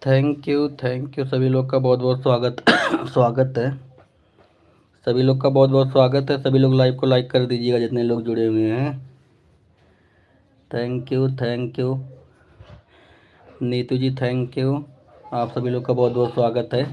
Thank you सभी लोग का बहुत बहुत स्वागत स्वागत है। सभी लोग का बहुत बहुत स्वागत है। सभी लोग लाइव को लाइक कर दीजिएगा जितने लोग जुड़े हुए हैं। Thank you Neetu ji, thank you. आप सभी लोग का बहुत बहुत स्वागत है।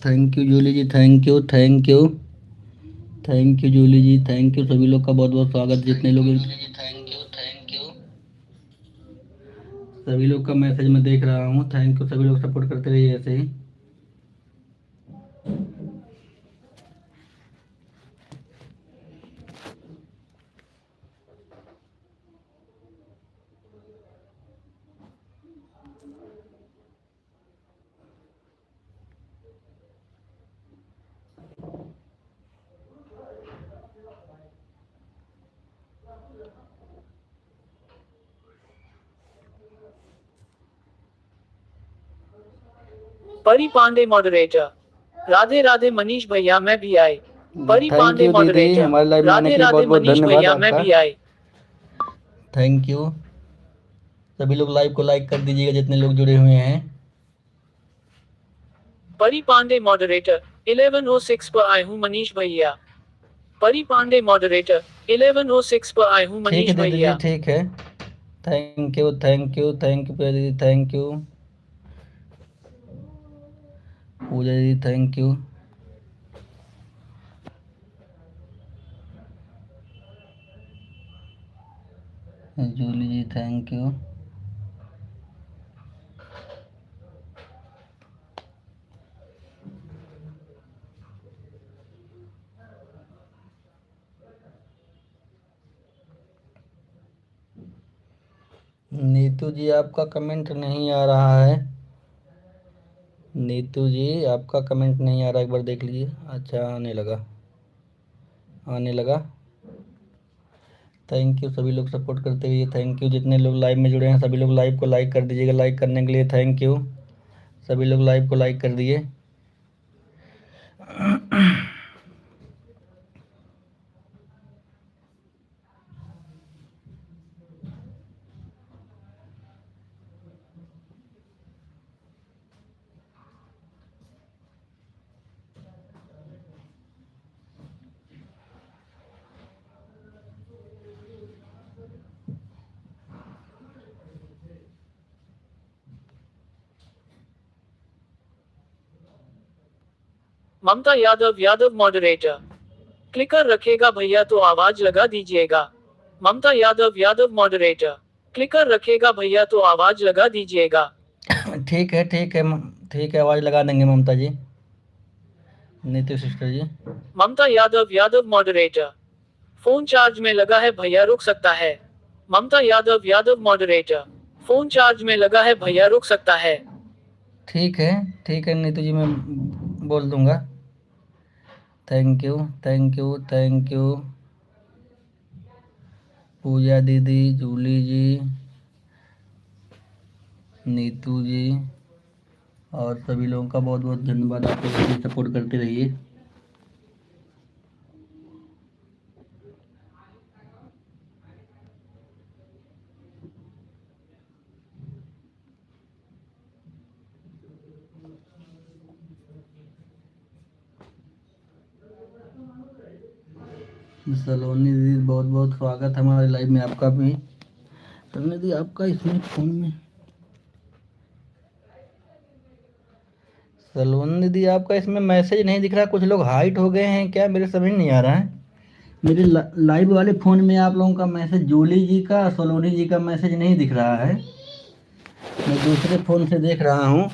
Thank you Julie ji, thank you Julie ji, thank you. सभी लोग का बहुत बहुत स्वागत। जितने लोग सभी लोग का मैसेज मैं देख रहा हूँ। Thank you. सभी लोग सपोर्ट करते रहिए ऐसे ही। परी पांडे मॉडरेटर। राधे राधे मनीष भैया, मैं भी आई। परी थैंक पांडे यू दीदी, मॉडरेटर। हमारे लाइव में आने राधे के लिए राधे बहुत बहुत मनीष धन्यवाद भैया, मैं आपका। भी आई। Thank you. सभी लोग लाइव को लाइक कर दीजिएगा जितने लोग जुड़े हुए हैं। परी पांडे मॉडरेटर। 11:06 पर आए हूँ मनीष भैया। परी पांडे मॉडरेटर। 11:06 पर आए हूँ ठीक है मनीष दीदी जी, भैया। ठीक है। थैंक यू प्रिया दीदी, थैंक यू। पूजा दीदी, thank you. Julie ji, thank you. Neetu ji, आपका कमेंट नहीं आ रहा है। नीतू जी, आपका कमेंट नहीं आ रहा, एक बार देख लीजिए। अच्छा, आने लगा। Thank you. सभी लोग सपोर्ट करते हुए थैंक यू। जितने लोग लाइव में जुड़े हैं सभी लोग लाइव को लाइक कर दीजिएगा। लाइक करने के लिए थैंक यू। सभी लोग लाइव को लाइक कर दिए। ममता यादव मॉडरेटर। क्लिकर रखेगा भैया तो आवाज लगा दीजिएगा। ममता यादव मॉडरेटर। क्लिकर रखेगा भैया तो आवाज लगा दीजिएगा। ठीक है, ठीक है, आवाज़ लगा देंगे ममता जी, नीतू सिस्टर जी। ममता यादव मॉडरेटर। फोन चार्ज में लगा है भैया, रुक सकता है। Mamta Yadav moderator. Phone charge में लगा है भैया, रुक सकता है। ठीक है, ठीक है नीतू जी, मैं बोल दूंगा। Thank you, thank you, thank you. पूजा दीदी, जूली जी, नीतू जी और सभी लोगों का बहुत बहुत धन्यवाद। आप लोग ऐसे सपोर्ट करते रहिए। सलोनी दीदी बहुत बहुत स्वागत है हमारे लाइव में आपका भी। सलोनी दीदी आपका इसमें फ़ोन में, सलोनी दीदी आपका इसमें मैसेज नहीं दिख रहा, कुछ लोग हाइट हो गए हैं क्या, मेरे समझ नहीं आ रहा है। मेरे लाइव वाले फ़ोन में आप लोगों का मैसेज, जूली जी का, सलोनी जी का मैसेज नहीं दिख रहा है। मैं दूसरे फ़ोन से देख रहा हूँ।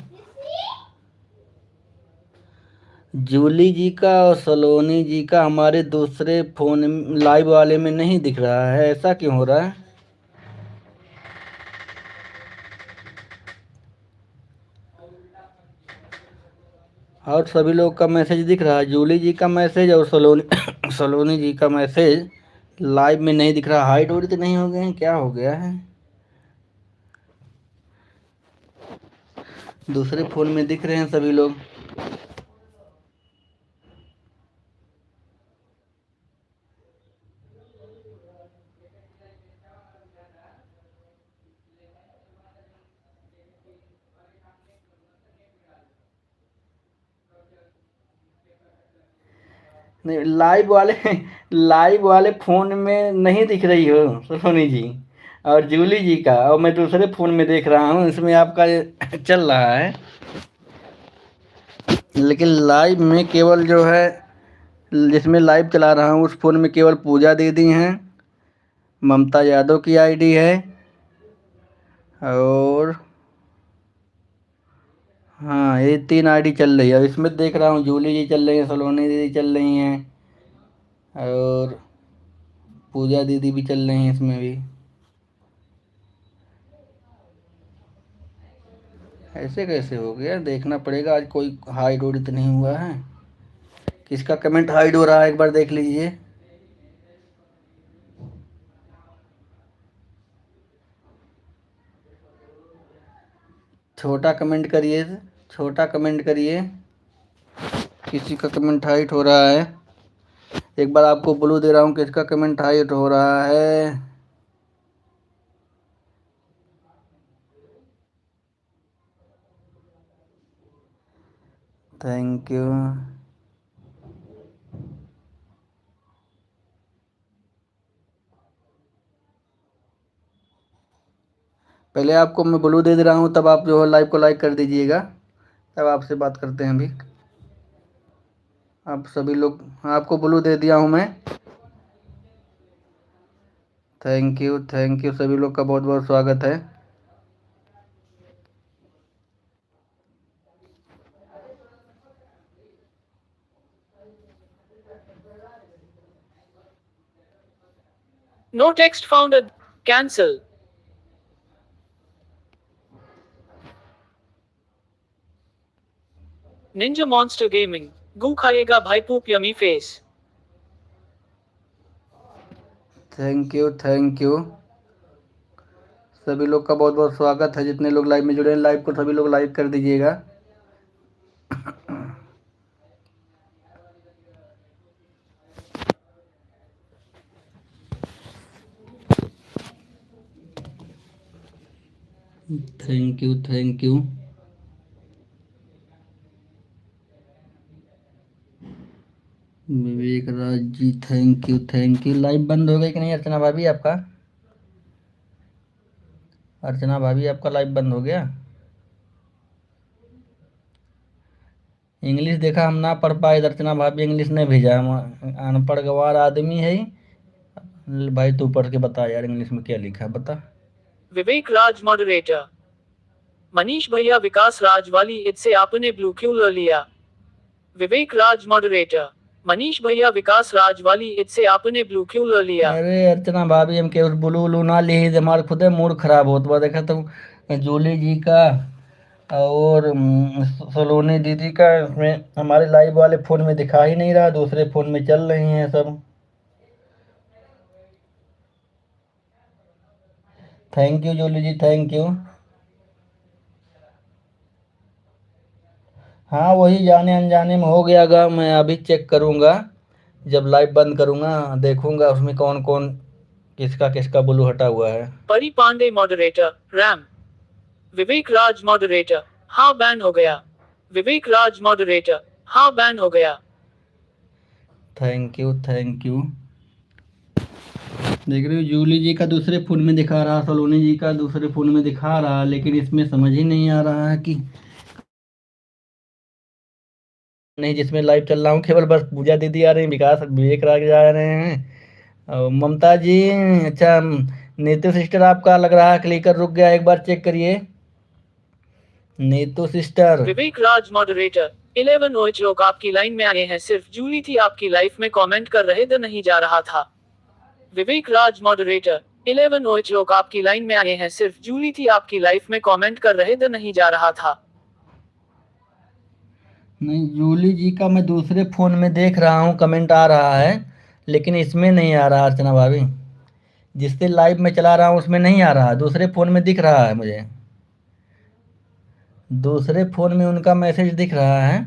जूली जी का और सलोनी जी का हमारे दूसरे फ़ोन लाइव वाले में नहीं दिख रहा है, ऐसा क्यों हो रहा है। और सभी लोग का मैसेज दिख रहा है, जूली जी का मैसेज और सलोनी सलोनी जी का मैसेज लाइव में नहीं दिख रहा। हाइट उइट तो नहीं हो गए हैं, क्या हो गया है। दूसरे फ़ोन में दिख रहे हैं सभी लोग। नहीं, लाइव वाले फ़ोन में नहीं दिख रही हो सलोनी जी और जूली जी का, और मैं दूसरे फ़ोन में देख रहा हूँ, इसमें आपका चल रहा है। लेकिन लाइव में केवल जो है, जिसमें लाइव चला रहा हूँ उस फ़ोन में केवल पूजा दीदी हैं, ममता यादव की आईडी है, और हाँ ये 3 आईडी चल रही है। और इसमें देख रहा हूँ जूली जी चल रही हैं, सलोनी दीदी चल रही हैं, और पूजा दीदी भी चल रही हैं इसमें भी। ऐसे कैसे हो गया, देखना पड़ेगा। आज कोई हाइड उइड तो नहीं हुआ है। किसका कमेंट हाइड हो रहा है एक बार देख लीजिए। छोटा कमेंट करिए, छोटा कमेंट करिए। किसी का कमेंट हाइट हो रहा है। एक बार आपको ब्लू दे रहा हूँ, किसका कमेंट हाइट हो रहा है। Thank you. पहले आपको मैं ब्लू दे रहा हूँ, तब आप जो है लाइव को लाइक कर दीजिएगा, तब आपसे बात करते हैं अभी। आप सभी लोग, आपको ब्लू दे दिया हूँ मैं। थैंक यू, थैंक यू, सभी लोग का बहुत बहुत स्वागत है। No text found. Cancel. Ninja Monster Gaming. गू खाएगा भाई poop yummy face. Thank you, thank you, सभी लोग का बहुत बहुत स्वागत है। जितने लोग लाइव में जुड़े हैं, लाइव को सभी लोग लाइक कर दीजिएगा। Thank you, thank you. Vivek Raj ji thank you, thank you. Live बंद हो गई कि नहीं अर्चना भाभी आपका, अर्चना भाभी आपका लाइव बंद हो गया। इंग्लिश देखा हम ना पढ़ पाए, अर्चना भाभी इंग्लिश नहीं भेजा, हम अनपढ़ गवार आदमी है। भाई तू पढ़ के बता यार, इंग्लिश में क्या लिखा है बता। विवेक राज मॉडरेटर। मनीष भैया विकास राज वाली ईद से आपने ब्लू क्यों ले लिया। विवेक राज मॉडरेटर। मनीष भैया विकास राज वाली ईद से आपने ब्लू क्यों ले लिया। अरे अर्चना भाभी हम केवल ब्लू उलू ना ली, हमारे खुद मूड खराब होता हुआ देखा तुम। जूली जी का और सलोनी दीदी का इसमें हमारे लाइव वाले फ़ोन में दिखा ही नहीं रहा, दूसरे फ़ोन में चल रही हैं सब। Thank you Julie ji, thank you. हाँ वही जाने अनजाने में हो गयागा, मैं अभी चेक करूँगा, जब लाइव बंद करूँगा देखूँगा उसमें कौन कौन किसका किसका ब्लू हटा हुआ है। परी पांडे मॉडरेटर। रैम। विवेक राज मॉडरेटर। हाँ बैन हो गया। विवेक राज मॉडरेटर। हाँ बैन हो गया। Thank you, thank you. देख रहे हो, जूली जी का दूसरे फोन में दिखा रहा, सलोनी जी का दूसरे फोन में दिखा रहा, लेकिन इसमें समझ ही नहीं आ रहा है कि नहीं, जिसमें लाइव चल रहा हूँ केवल बस पूजा दीदी आ रही हैं, विकास विवेक राग जा रहे हैं और ममता जी। अच्छा, नीतू सिस्टर आपका लग रहा है क्लिकर रुक गया, एक बार चेक करिए नीतू सिस्टर। विवेक राज मॉडरेटर 11 ओएच लोग आपकी लाइन में आए हैं, सिर्फ जूली थी आपकी लाइफ में कमेंट कर रहे थे, नहीं जा रहा था। विवेक राज मॉडरेटर 11 ओएच लोग आपकी लाइन में आए हैं, सिर्फ जूली थी आपकी लाइफ में कमेंट कर रहे थे, नहीं जा रहा था। नहीं, जूली जी का मैं दूसरे फोन में देख रहा हूँ, कमेंट आ रहा है, लेकिन इसमें नहीं आ रहा अर्चना भाभी। जिससे लाइव में चला रहा हूँ उसमें नहीं आ रहा, दूसरे फोन में दिख रहा है मुझे, दूसरे फोन में उनका मैसेज दिख रहा है।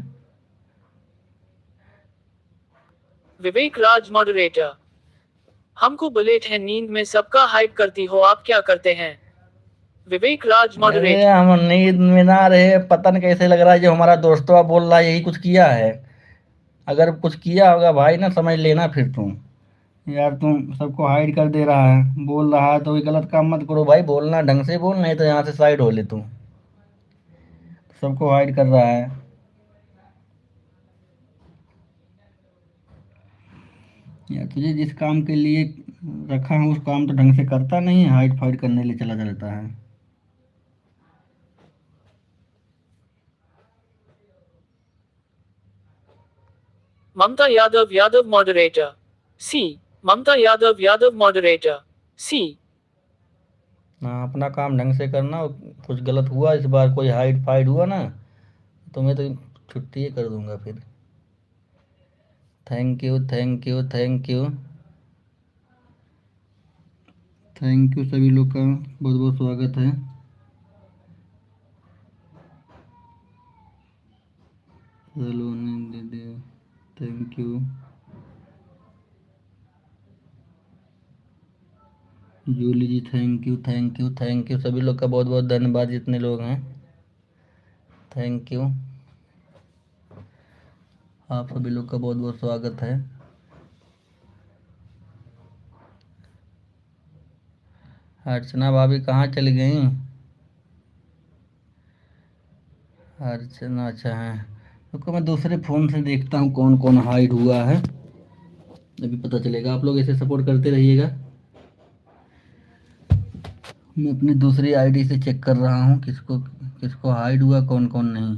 विवेक राज मॉडरेटर हमको बुलेट है, नींद में सबका हाइप करती हो, आप क्या करते हैं? विवेक राज अरे मॉडरेटर हम नींद में ना रहे, पता नहीं कैसे लग रहा है जो हमारा दोस्तवा बोल रहा है यही कुछ किया है। अगर कुछ किया होगा भाई ना समझ लेना फिर तुम। यार तुम सबको हाइड कर दे रहा है, बोल रहा है तो ये गलत काम मत करो भाई, बोलना ढंग से बोल, नहीं तो यहाँ से साइड हो ले तू। सबको हाइड कर रहा है। यार तुझे जिस काम के लिए रखा है उस काम तो ढंग से करता नहीं है, हाइड फाइड करने ले चला जाता है। ममता यादव यादव मॉडरेटर सी ममता यादव यादव मॉडरेटर सी। हाँ, अपना काम ढंग से करना। कुछ गलत हुआ इस बार, कोई हाइड फाइड हुआ ना, तो मैं तो छुट्टी ही कर दूंगा फिर। Thank you thank you thank you thank you, सभी लोग का बहुत बहुत स्वागत है। हेलो दीदी, thank you. Julie ji thank you thank you thank you, सभी लोग का बहुत बहुत धन्यवाद जितने लोग हैं, थैंक यू। आप सभी लोग का बहुत बहुत स्वागत है। अर्चना भाभी कहाँ चली गई? अर्चना, अच्छा है, रुको मैं दूसरे फ़ोन से देखता हूँ कौन कौन हाइड हुआ है, अभी पता चलेगा। आप लोग ऐसे सपोर्ट करते रहिएगा। मैं अपनी दूसरी आईडी से चेक कर रहा हूँ किसको किसको हाइड हुआ, कौन कौन नहीं।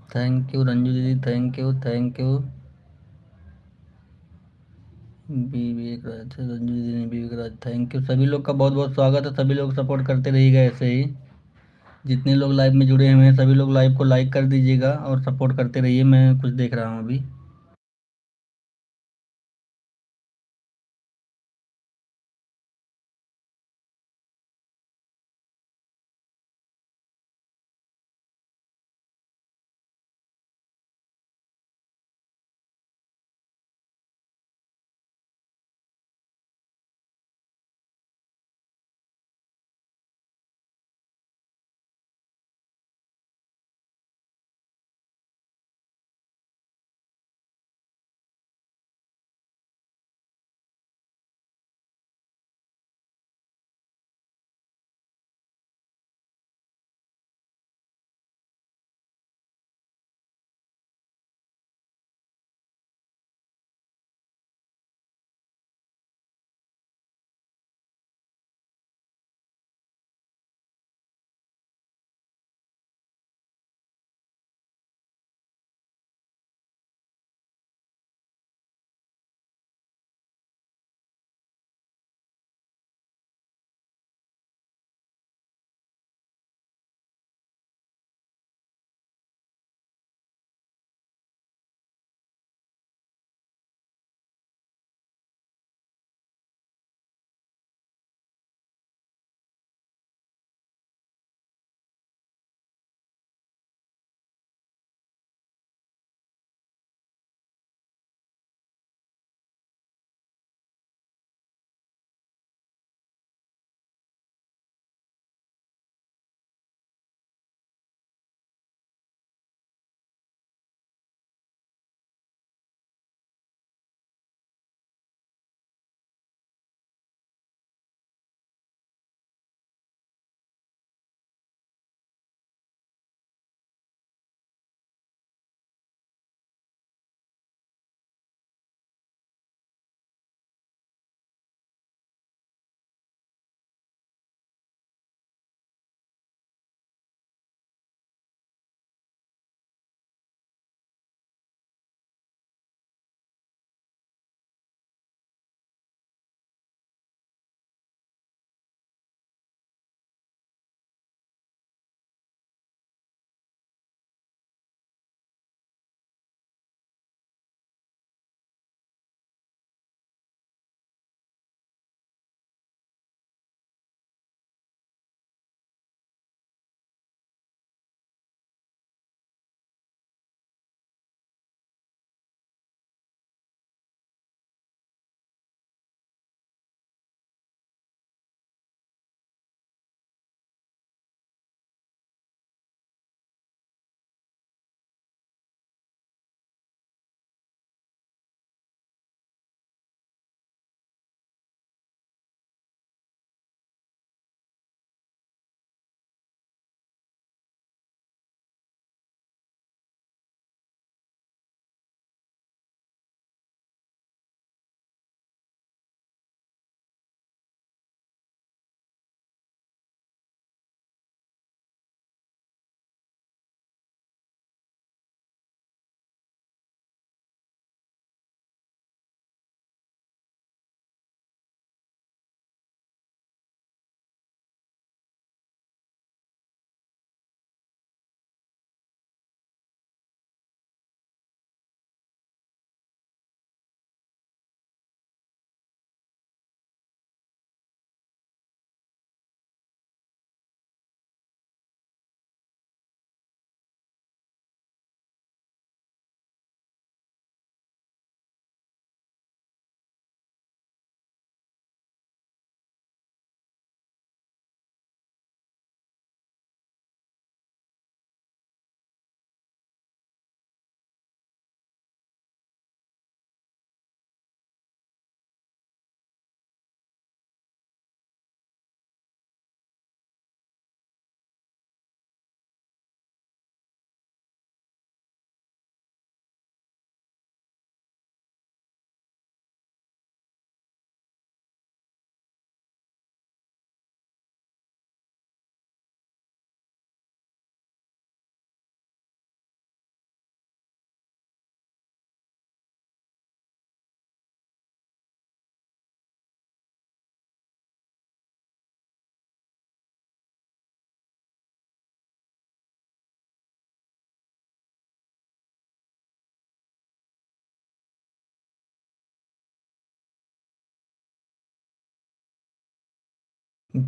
थैंक यू रंजू दीदी, thank you, thank you. Vivek राज, रंजू दीदी ने विवेक राज, थैंक यू। सभी लोग का बहुत बहुत स्वागत है, सभी लोग सपोर्ट करते रहिएगा ऐसे ही। जितने लोग लाइव में जुड़े हुए हैं सभी लोग लाइव को लाइक कर दीजिएगा और सपोर्ट करते रहिए। मैं कुछ देख रहा हूँ अभी।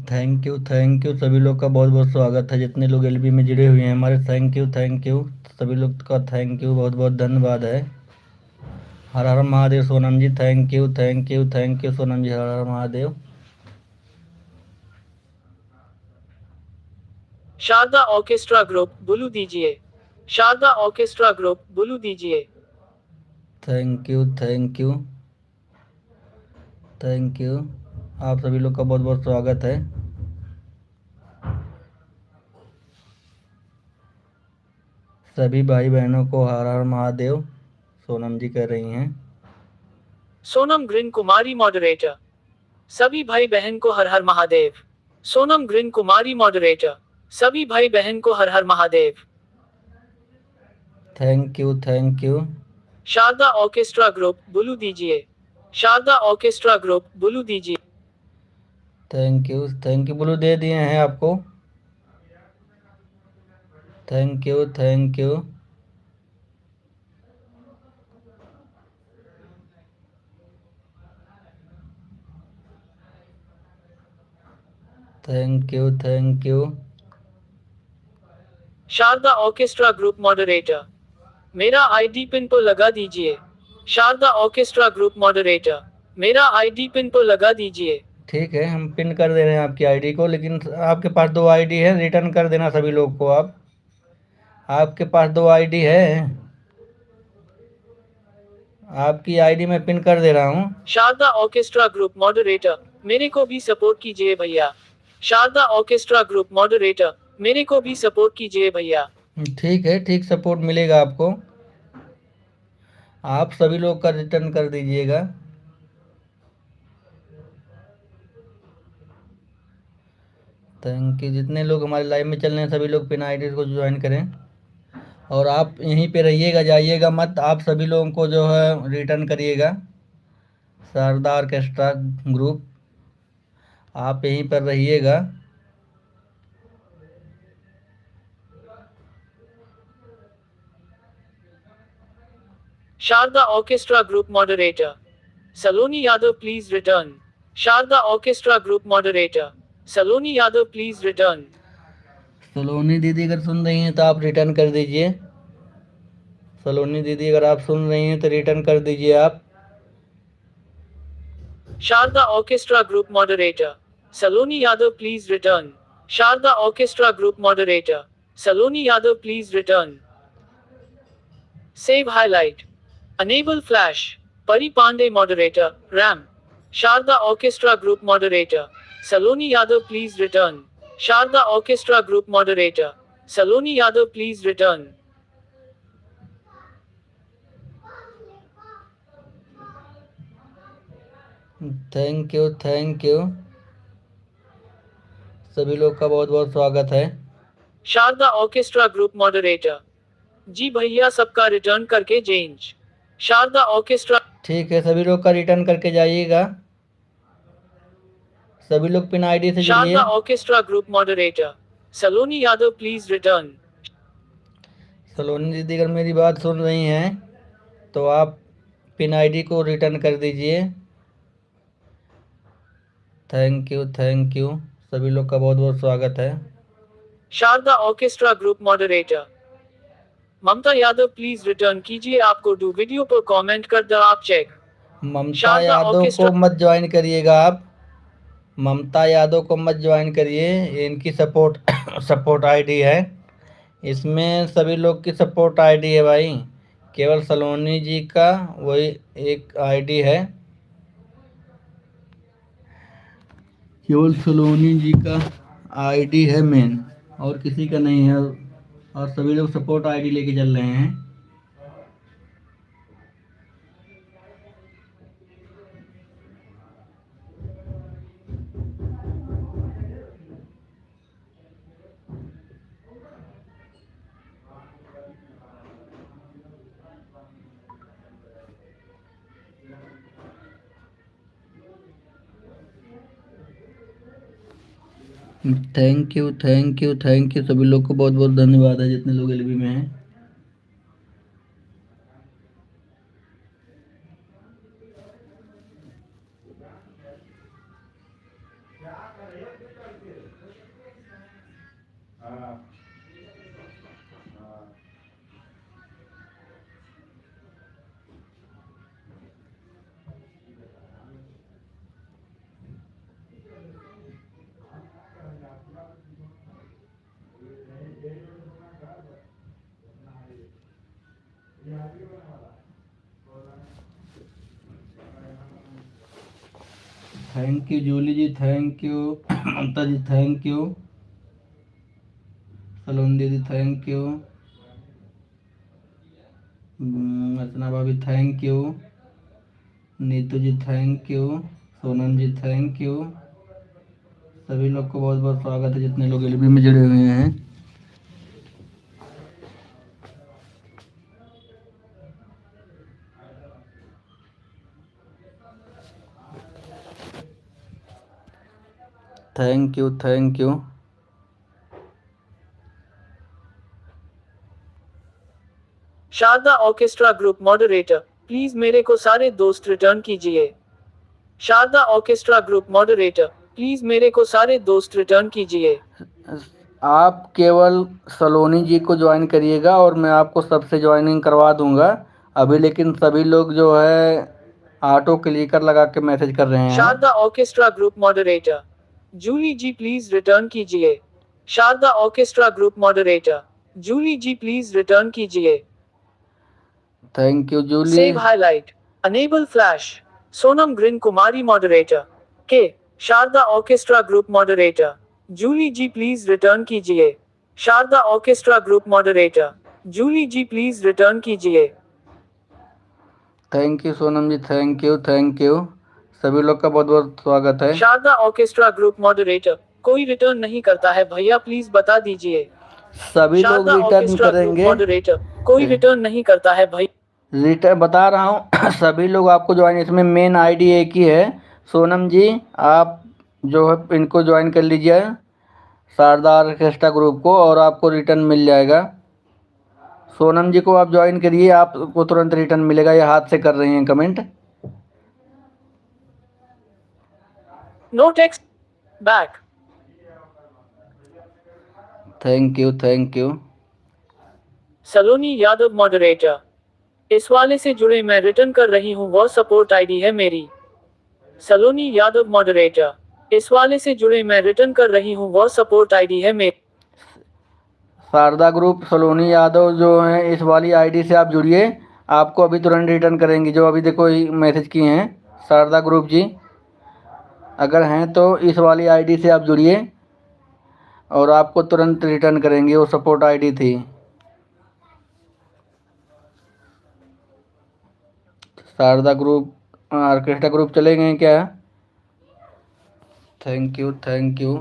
थैंक यू सभी लोग का बहुत बहुत स्वागत है, जितने लोग एलबी में जुड़े हुए हैं हमारे। थैंक यू सभी लोग का, थैंक यू, बहुत बहुत धन्यवाद है। Har Har Mahadev Sonam ji, thank you Sonam ji, Har Har Mahadev. Sharda orchestra group बुलू दीजिए। शारदा ऑर्केस्ट्रा ग्रुप बुलू दीजिए। Thank you thank you thank you, आप सभी लोग का बहुत बहुत स्वागत है। सभी भाई बहनों को हर हर महादेव, सोनम जी कह रही हैं। Sonam green Kumari moderator. सभी भाई बहन को हर हर महादेव। Sonam green Kumari moderator. सभी भाई बहन को Har Har Mahadev. Thank you Sharda orchestra group बुलू दीजिए। शारदा ऑर्केस्ट्रा ग्रुप बुलू दीजिए। थैंक यू बोलो, दे दिए हैं आपको। Thank you thank you. Sharda orchestra group moderator. मेरा आईडी पिन पर लगा दीजिए। Sharda orchestra group moderator. मेरा आईडी पिन पर लगा दीजिए। ठीक है, हम पिन कर दे रहे हैं आपकी आईडी को, लेकिन आपके पास दो आईडी है, रिटर्न कर देना सभी लोग को आप। आपके पास दो आईडी है, आपकी आईडी मैं पिन कर दे रहा हूँ। Sharda orchestra group moderator. मेरे को भी सपोर्ट कीजिए भैया। Sharda orchestra group moderator. मेरे को भी सपोर्ट कीजिए भैया। ठीक है, ठीक सपोर्ट मिलेगा आपको, आप सभी लोग का रिटर्न कर दीजिएगा। थैंक यू, जितने लोग हमारे लाइव में चल रहे हैं सभी लोग पिन आईडी को ज्वाइन करें, और आप यहीं पे रहिएगा, जाइएगा मत, आप सभी लोगों को जो है रिटर्न करिएगा। शारदा ऑर्केस्ट्रा ग्रुप, आप यहीं पर रहिएगा। Sharda orchestra group moderator. Saloni Yadav please return. Sharda orchestra group moderator. Saloni Yadav please return. Saloni दीदी अगर सुन रही हैं तो आप रिटर्न कर दीजिए। सलोनी दीदी अगर आप सुन रही हैं तो रिटर्न कर दीजिए आप। Sharda orchestra group moderator. Saloni Yadav please return. Sharda orchestra group moderator. Saloni Yadav please return. Save highlight. Enable flash. Pari Pandey moderator रैम। Sharda orchestra group moderator. Saloni Yadav please return. Sharda orchestra group moderator. Saloni Yadav please return. Thank you सभी लोग का बहुत बहुत स्वागत है। Sharda orchestra group moderator. जी भैया सबका रिटर्न करके चेंज। शारदा ऑर्केस्ट्रा। ठीक है, सभी लोग का रिटर्न करके जाइएगा, सभी लोग पिन आईडी से जुड़िए। Sharda orchestra group moderator. Saloni Yadav please return. Saloni दीदी अगर मेरी बात सुन रही हैं तो आप पिन आईडी को रिटर्न कर दीजिए। थैंक यू सभी लोग का बहुत बहुत स्वागत है। Sharda orchestra group moderator. Mamta Yadav please return कीजिए। आपको डू वीडियो पर कमेंट कर दो आप चेक। ममता शारदा यादव को ऑर्केस्ट्रा। मत ज्वाइन करिएगा आप, ममता यादव को मत ज्वाइन करिए, ये इनकी सपोर्ट सपोर्ट आईडी है, इसमें सभी लोग की सपोर्ट आईडी है भाई, केवल सलोनी जी का वही एक आईडी है, केवल सलोनी जी का आईडी है मेन, और किसी का नहीं है, और सभी लोग सपोर्ट आईडी लेके चल रहे हैं। थैंक यू सभी लोग को बहुत बहुत धन्यवाद है, जितने लोग एलबी में हैं। Thank you Julie ji, thank you Mamta ji, thank you Salon दीदी, थैंक यू अर्चना भाभी, thank you Neetu ji, thank you Sonam ji, thank you. सभी लोग को बहुत बहुत स्वागत है जितने लोग एलबी में जुड़े हुए हैं। Thank you, thank you. Sharda orchestra group moderator, please मेरे को सारे दोस्त रिटर्न कीजिए। Sharda orchestra group moderator, please मेरे को सारे दोस्त रिटर्न कीजिए। आप केवल सलोनी जी को ज्वाइन करिएगा और मैं आपको सबसे ज्वाइनिंग करवा दूंगा अभी, लेकिन सभी लोग जो है ऑटो क्लिकर लगा के मैसेज कर रहे हैं। Sharda orchestra group moderator, Julie ji please return कीजिए। Sharda orchestra group moderator, Julie ji please return कीजिए। Thank you Julie. Save highlight, enable flash, Sonam green Kumari moderator के। Sharda orchestra group moderator, Julie ji please return कीजिए। Sharda orchestra group moderator, Julie ji please return कीजिए। Thank you Sonam ji, thank you, thank you. सभी लोग का बहुत बहुत स्वागत है। शारदा ऑर्केस्ट्रा ग्रुप मॉडरेटर, कोई रिटर्न नहीं करता है भैया, प्लीज बता दीजिए। सभी लोग शारदा रिटर्न ऑर्केस्ट्रा ग्रुप करेंगे। मॉडरेटर, कोई रिटर्न नहीं करता है भैया। रिटर्न बता रहा हूँ सभी लोग आपको ज्वाइन, इसमें मेन आईडी एक ही है। सोनम जी आप जो है इनको ज्वाइन कर लीजिए शारदा ऑर्केस्ट्रा ग्रुप को और आपको रिटर्न मिल जाएगा। सोनम जी को आप ज्वाइन करिए, आपको तुरंत रिटर्न मिलेगा। ये हाथ से कर रही हैं comment. No text back. Thank you, thank you. Saloni Yadav moderator, इस वाले से जुड़े मैं रिटर्न कर रही हूँ, वह सपोर्ट आईडी है मेरी। सलोनी यादव मॉडरेटर, इस वाले से जुड़े मैं रिटर्न कर रही हूँ, वह सपोर्ट आईडी है मेरी। शारदा ग्रुप सलोनी यादव जो है इस वाली आईडी से आप जुड़िए, आपको अभी तुरंत रिटर्न करेंगी। जो अभी देखो मैसेज किए हैं शारदा ग्रुप जी, अगर हैं तो इस वाली आईडी से आप जुड़िए और आपको तुरंत रिटर्न करेंगे। वो सपोर्ट आईडी थी। शारदा ग्रुप ऑर्केस्ट्रा ग्रुप चले गए क्या? Thank you, thank you.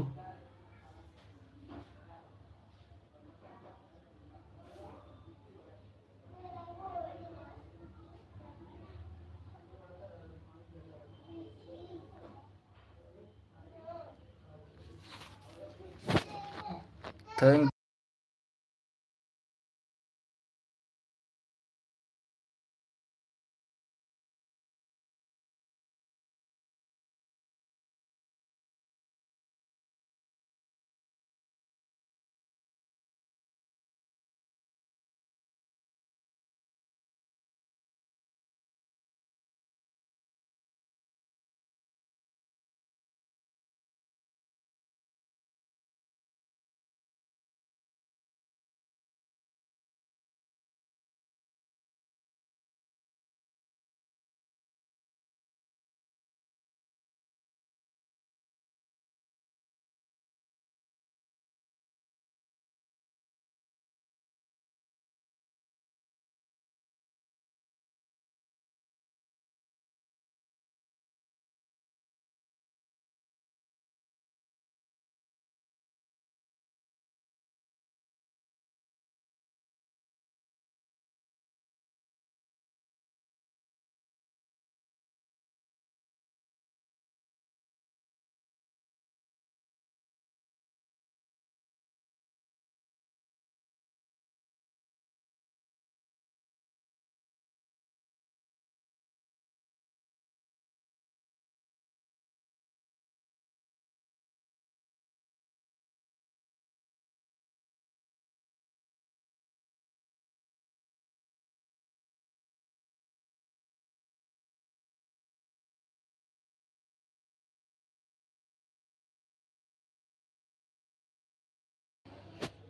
Thank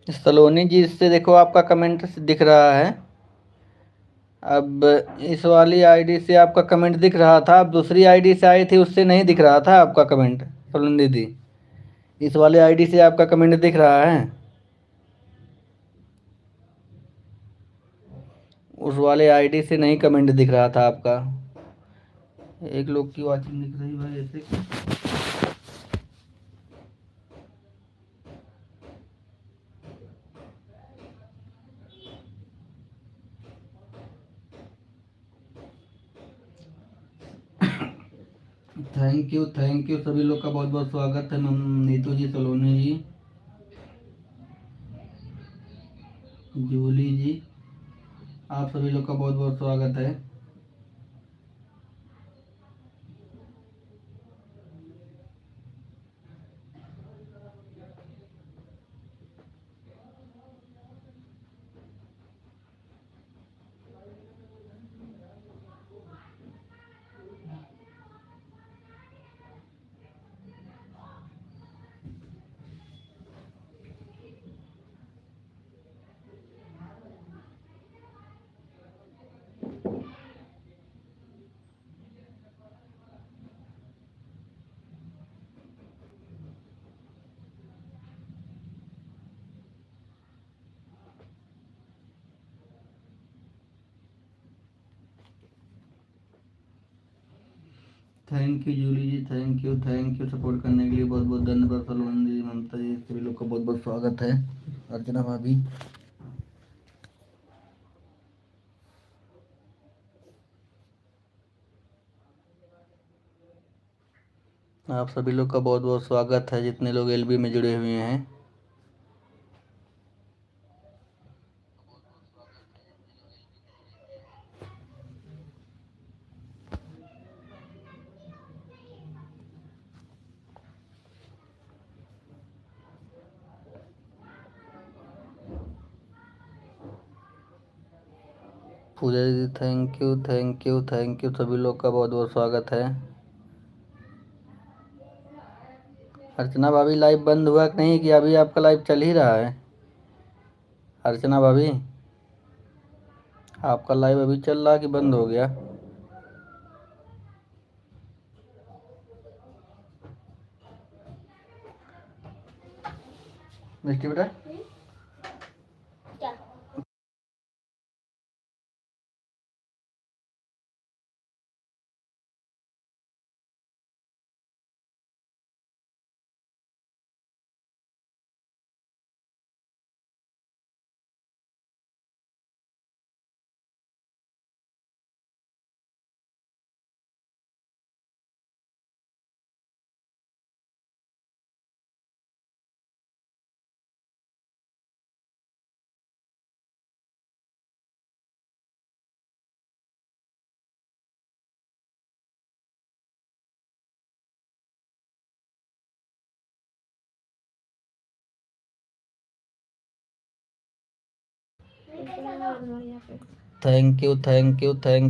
Saloni ji, इससे देखो आपका कमेंट दिख रहा है। अब इस वाली आईडी से आपका कमेंट दिख रहा था, अब दूसरी आईडी से आई थी उससे नहीं दिख रहा था आपका कमेंट सोलन दीदी। इस वाली आईडी से आपका कमेंट दिख रहा है, उस वाले आईडी से नहीं कमेंट दिख रहा था आपका। एक लोग की वाचिंग दिख रही भाई ऐसे। थैंक यू सभी लोग का बहुत बहुत स्वागत है। नीतू जी, सलोनी जी, जूली जी, आप सभी लोग का बहुत बहुत स्वागत है। Thank you Julie ji, thank you support करने के लिए बहुत बहुत धन्यवाद। सलोनी जी, ममता जी, सभी लोग का बहुत बहुत स्वागत है। अर्चना भाभी, आप सभी लोग का बहुत बहुत स्वागत है, जितने लोग एलबी में जुड़े हुए हैं। पूजा जी, थैंक यू सभी लोग का बहुत बहुत स्वागत है। अर्चना भाभी, लाइव बंद हुआ कि नहीं, कि अभी आपका लाइव चल ही रहा है? अर्चना भाभी, आपका लाइव अभी चल रहा कि बंद हो गया? मिस्टी बेटा, थैंक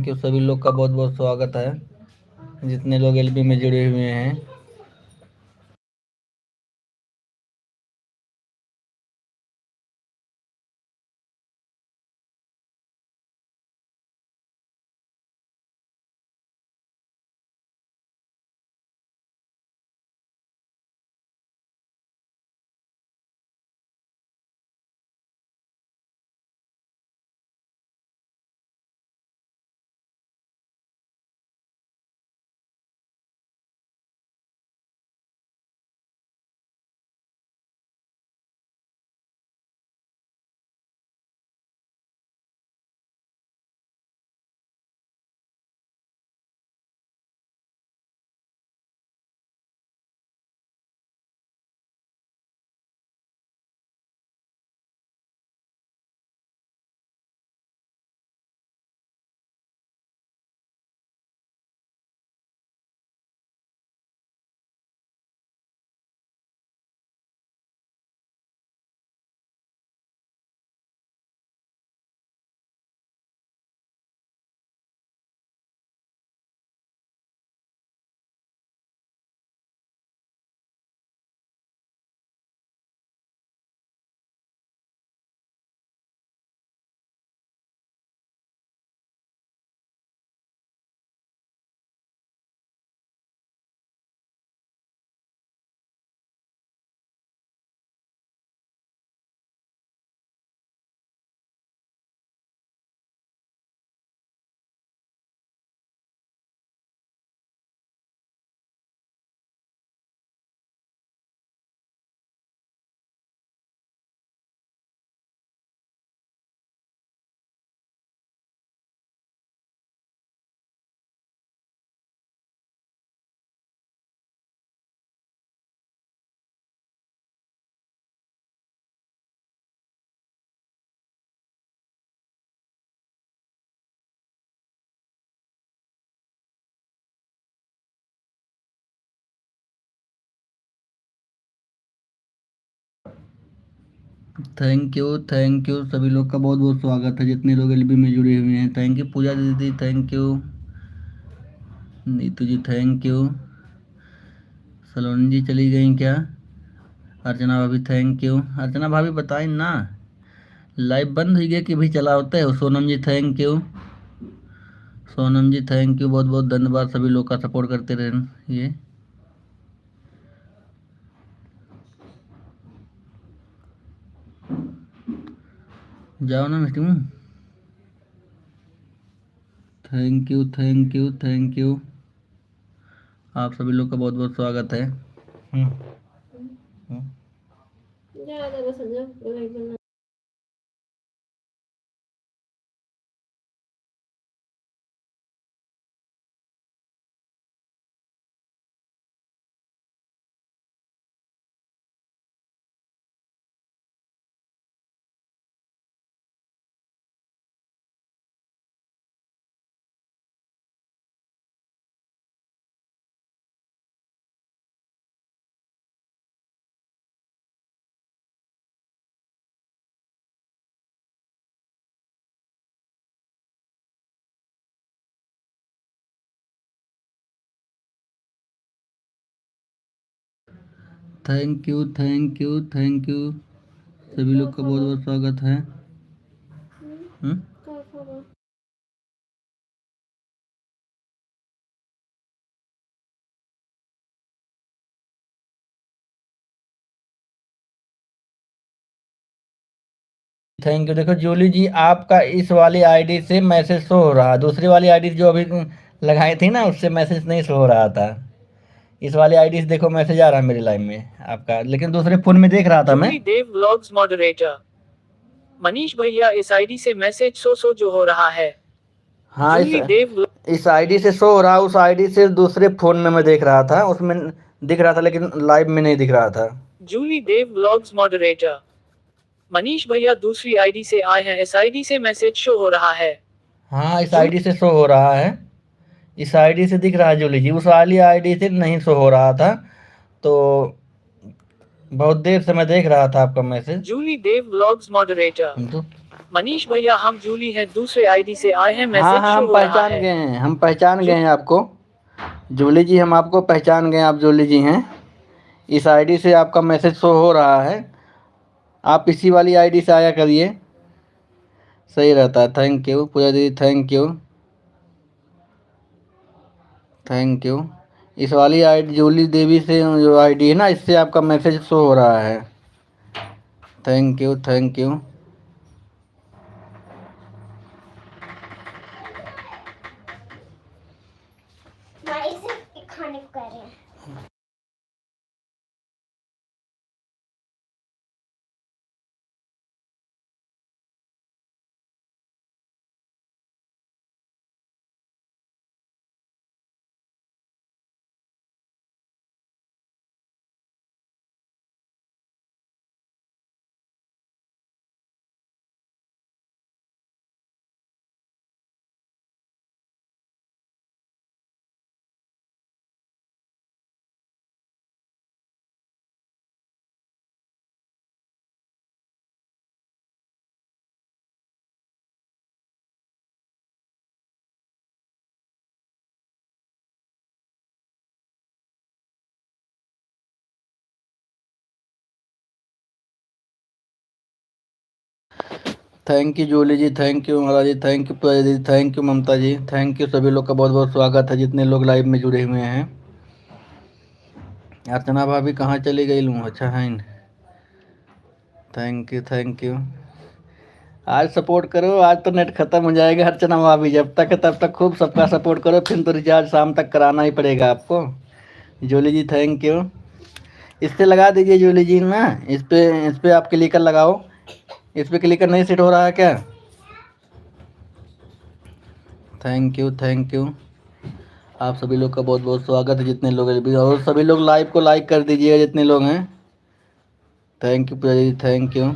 यू सभी लोग का बहुत बहुत स्वागत है, जितने लोग एलबी में जुड़े हुए हैं। थैंक यू सभी लोग का बहुत बहुत स्वागत है जितने लोग एलबी में जुड़े हुए हैं। थैंक यू पूजा दीदी, thank you Neetu ji, thank you Saloni ji चली गई क्या? अर्चना भाभी थैंक यू। अर्चना भाभी बताई ना लाइव बंद हो गया कि भी चला होता है। Sonam ji thank you, Sonam ji thank you, बहुत बहुत धन्यवाद सभी लोग का सपोर्ट करते रहे। ये जाओ ना मिस्टी मुँह। थैंक यू आप सभी लोग का बहुत बहुत स्वागत है। थैंक यू सभी लोग का बहुत बहुत स्वागत है। Thank you. देखो जूली जी आपका इस वाली आईडी से मैसेज शो हो रहा है, दूसरी वाली आईडी जो अभी लगाई थी ना उससे मैसेज नहीं शो हो रहा था। इस वाली आईडी से देखो मैसेज आ रहा है मेरी लाइन में आपका, लेकिन दूसरे फोन में देख रहा था मैं। जूली देव व्लॉग्स मॉडरेटर मनीष भैया इस आईडी से मैसेज सो जो हो रहा है। हाँ जूली देव इस आईडी से शो हो रहा है, उस आईडी से दूसरे फोन में मैं देख रहा था, उसमें दिख रहा था लेकिन लाइव में नहीं दिख रहा था। जूली देव व्लॉग्स मॉडरेटर मनीष भैया दूसरी आईडी से आए हैं, इस आईडी से मैसेज शो हो रहा है। हाँ इस आईडी से शो हो रहा है, इस आईडी से दिख रहा है जूली जी, उस वाली आईडी से नहीं शो हो रहा था। तो बहुत देर से मैं देख रहा था आपका message. Jully Dev vlogs moderator तो मनीष भैया हम जूली हैं, दूसरे आईडी से आए हैं, मैसेज हाँ शो हम हो रहा पहचान है। गए हैं, हम पहचान गए हैं आपको जूली जी, हम आपको पहचान गए, आप जूली जी हैं। इस आईडी से आपका मैसेज शो हो रहा है, आप इसी वाली आईडी से आया करिए, सही रहता है। थैंक यू पूजा दीदी, थैंक यू। इस वाली आईडी जूली देवी से जो आईडी है ना, इससे आपका मैसेज शो हो रहा है। थैंक यू खाने को कह रहे हैं। Thank you Julie ji, thank you Maharaj ji, thank you Puja ji, thank you Mamta ji, thank you सभी लोग का बहुत बहुत स्वागत है जितने लोग लाइव में जुड़े हुए हैं। अर्चना भाभी कहाँ चली गई लूँ? अच्छा है। थैंक यू आज सपोर्ट करो, आज तो नेट ख़त्म हो जाएगा अर्चना भाभी, जब तक है तब तक खूब सबका सपोर्ट करो, फिर तो रिचार्ज शाम तक कराना ही पड़ेगा आपको। जूली जी थैंक यू, इस पर लगा दीजिए जूली जी ना, इस पे आप क्लिकर लगाओ, इस पे क्लिकर नहीं सेट हो रहा है क्या? थैंक यू आप सभी लोग का बहुत बहुत स्वागत है जितने लोग भी, और सभी लोग लाइव को लाइक कर दीजिएगा जितने लोग हैं। Thank you Puja ji, thank you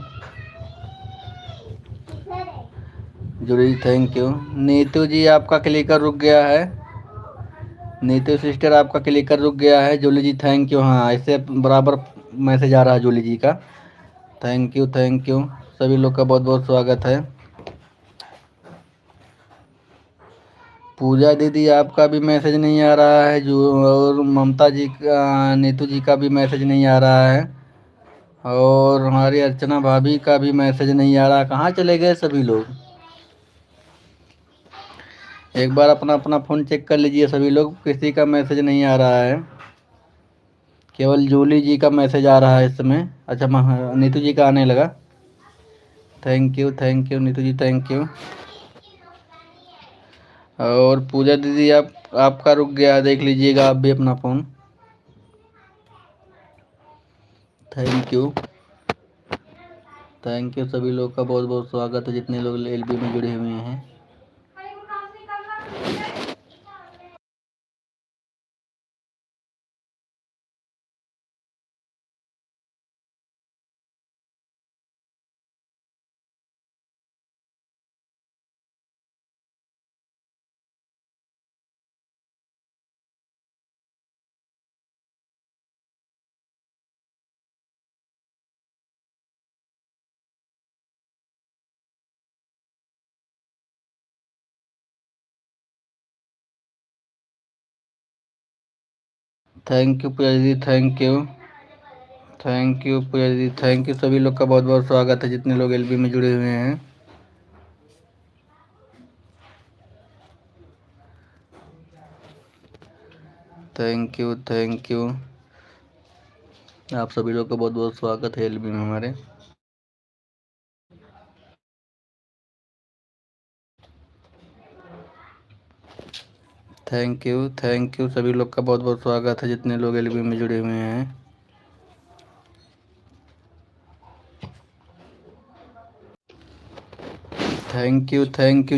Julie ji, thank you. Neetu ji आपका क्लिकर रुक गया है, नीतू सिस्टर आपका क्लिकर रुक गया है। जूली जी थैंक यू, हाँ इससे बराबर मैसेज आ रहा है जूली जी का। थैंक यू सभी लोग का बहुत बहुत स्वागत है। पूजा दीदी आपका भी मैसेज नहीं आ रहा है जो, और ममता जी का, नीतू जी का भी मैसेज नहीं आ रहा है, और हमारी अर्चना भाभी का भी मैसेज नहीं आ रहा। कहाँ चले गए सभी लोग? एक बार अपना अपना फ़ोन चेक कर लीजिए सभी लोग, किसी का मैसेज नहीं आ रहा है, केवल जूली जी का मैसेज आ रहा है इस समय। अच्छा, नीतू जी का आने लगा। Thank you Neetu ji, thank you. और पूजा दीदी आपका रुक गया, देख लीजिएगा आप भी अपना फ़ोन। थैंक यू सभी लोग का बहुत बहुत स्वागत है, जितने लोग एलबी में जुड़े हुए हैं। थैंक यू पूजा दीदी, थैंक यू पूजा दीदी, थैंक यू। सभी लोग का बहुत बहुत स्वागत है, जितने लोग एलबी में जुड़े हुए हैं। थैंक यू आप सभी लोग का बहुत बहुत स्वागत है एलबी में हमारे। थैंक यू सभी लोग का बहुत बहुत स्वागत है, जितने लोग एलबी में जुड़े हुए हैं। Thank you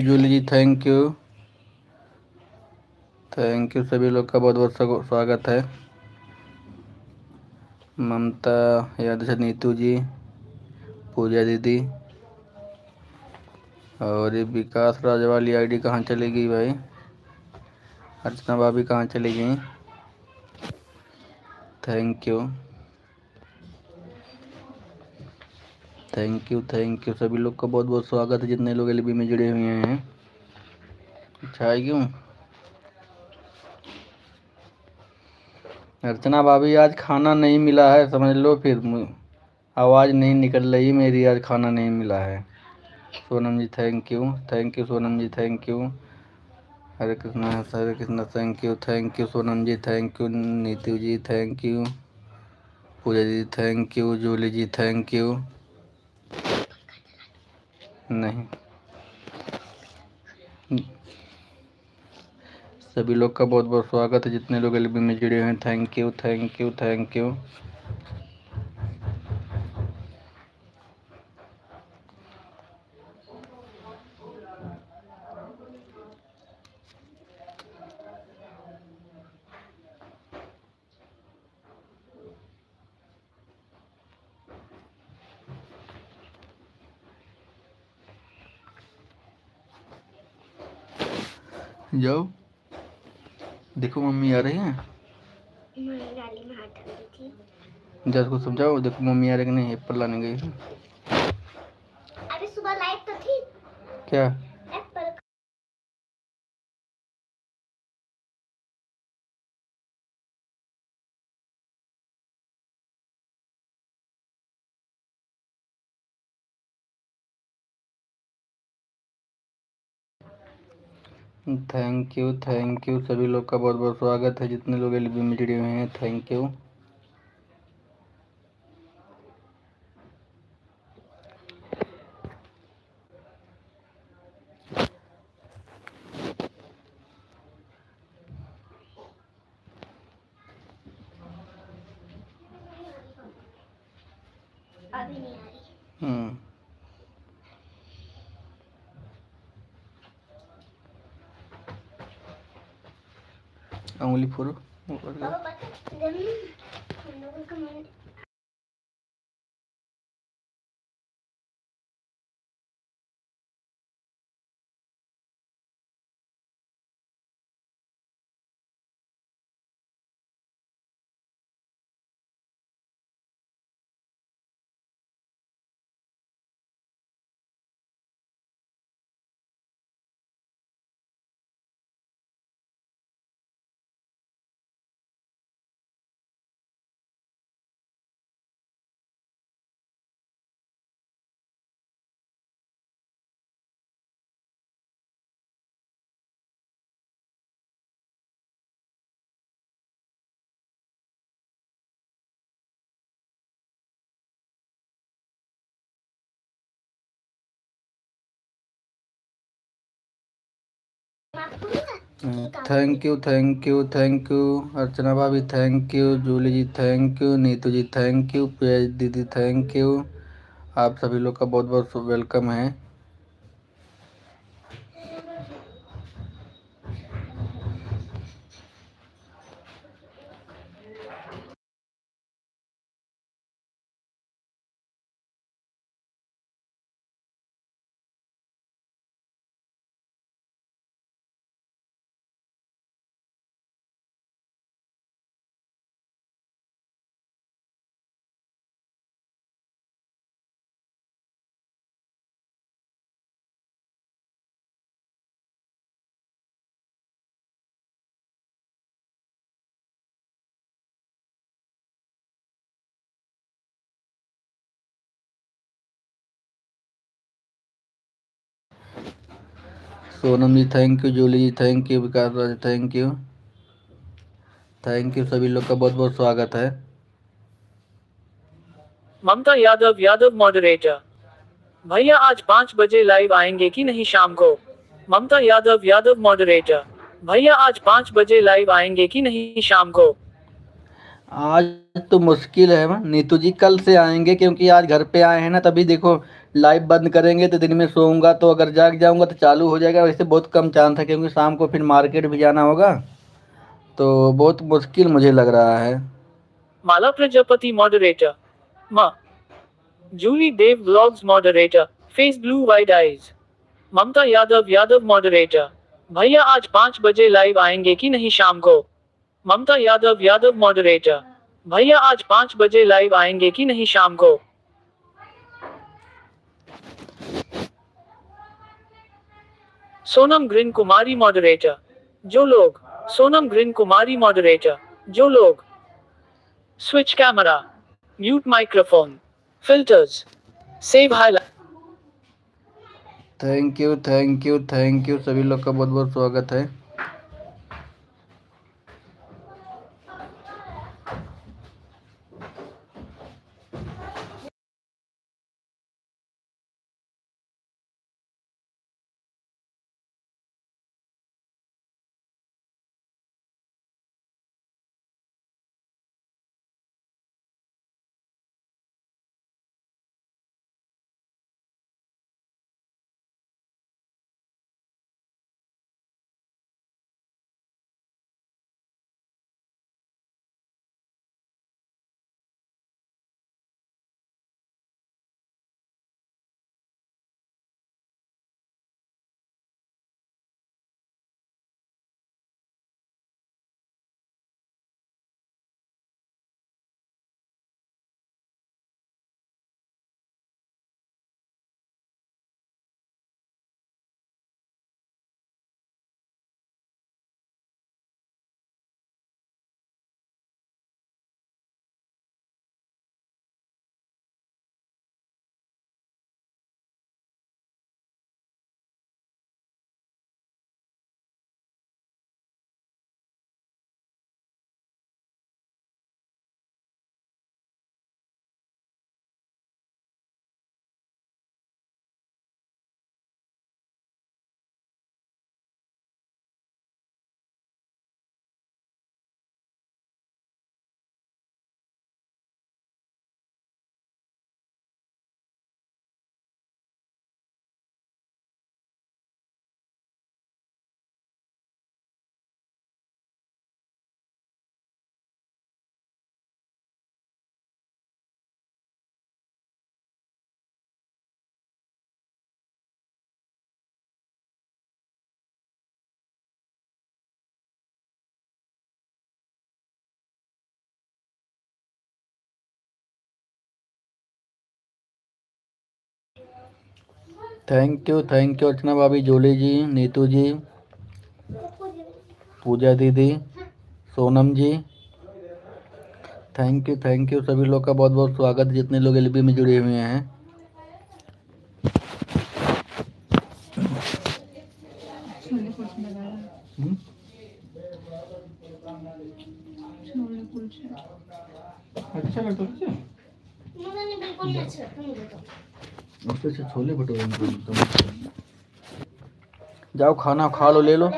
Julie ji, thank you सभी लोग का बहुत बहुत स्वागत है। ममता यादव, नीतू जी, पूजा दीदी, और ये विकास राज वाली आईडी कहाँ चली गई भाई? अर्चना भाभी कहाँ चली गई? थैंक यू सभी लोग का बहुत बहुत स्वागत है, जितने लोग एलबी में जुड़े हुए हैं। चाय क्यों? अर्चना भाभी आज खाना नहीं मिला है, समझ लो, फिर आवाज़ नहीं निकल रही मेरी, आज खाना नहीं मिला है। Sonam ji thank you Sonam ji, thank you. Hare Krishna thank you Sonam ji, thank you Neetu ji, thank you Puja ji, thank you Julie ji, thank you. नहीं, सभी लोग का बहुत बहुत स्वागत है, जितने लोग एलबी में जुड़े हैं। थैंक यू जाओ, देखो मम्मी आ रही है, मैंने डाली में हाथ डाल दी थी। जा उसको समझाओ, देखो मम्मी आ रही कि नहीं, एप्पल लाने गई है। अरे सुबह लाइट तो थी। क्या? एप्पल। थैंक यू सभी लोग का बहुत बहुत स्वागत है, जितने लोग एलबी में जुड़े हुए हैं। थैंक यू अभी नहीं आ रही। हम्म, उंगली फोड़ो। पापा पता है, जब हम लोगों का मन thank you thank you thank you. Archana भाभी thank you, Julie ji thank you, Neetu ji thank you, Priya दीदी थैंक यू। आप सभी लोग का बहुत बहुत वेलकम है। Sonam ji thank you, Julie ji thank you, Vikas Raj thank you, thank you. सभी लोग का बहुत बहुत स्वागत है। ममता यादव यादव मॉडरेटर। भैया आज 5 बजे लाइव आएंगे कि नहीं शाम को? ममता यादव यादव मॉडरेटर। भैया आज 5 बजे लाइव आएंगे कि नहीं शाम को? आज तो मुश्किल है नीतू जी, कल से आएंगे क्योंकि आज घर पे आए हैं ना, तभी देखो लाइव बंद करेंगे तो दिन में सोऊंगा, तो अगर जाग जाऊंगा तो चालू हो जाएगा। वैसे बहुत कम चांस है क्योंकि शाम को फिर मार्केट भी जाना होगा, तो बहुत मुश्किल मुझे लग रहा है। माला प्रजापति मॉडरेटर। माँ Julie Dev vlogs moderator. Face blue wide eyes. Mamta Yadav Yadav moderator. भैया आज 5 बजे लाइव आएंगे कि नहीं शाम को? ममता यादव यादव मॉडरेटर। भैया आज 5 बजे लाइव आएंगे कि नहीं शाम को? Sonam green Kumari moderator. जो लोग सोनम ग्रीन कुमारी मॉडरेटर। जो लोग switch camera, mute microphone, filters, save highlight. Thank you thank you thank you. सभी लोग का बहुत बहुत स्वागत है। थैंक यू अर्चना भाभी, जूली जी, नीतू जी, पूजा दीदी, सोनम जी थैंक यू। सभी लोग का बहुत बहुत स्वागत, जितने लोग एलबी में जुड़े हुए हैं। अच्छा लगता है। बिल्कुल नहीं अच्छा लगता मुझे तो। उससे छोले भटूरे जाओ खाना खा लो, ले लो।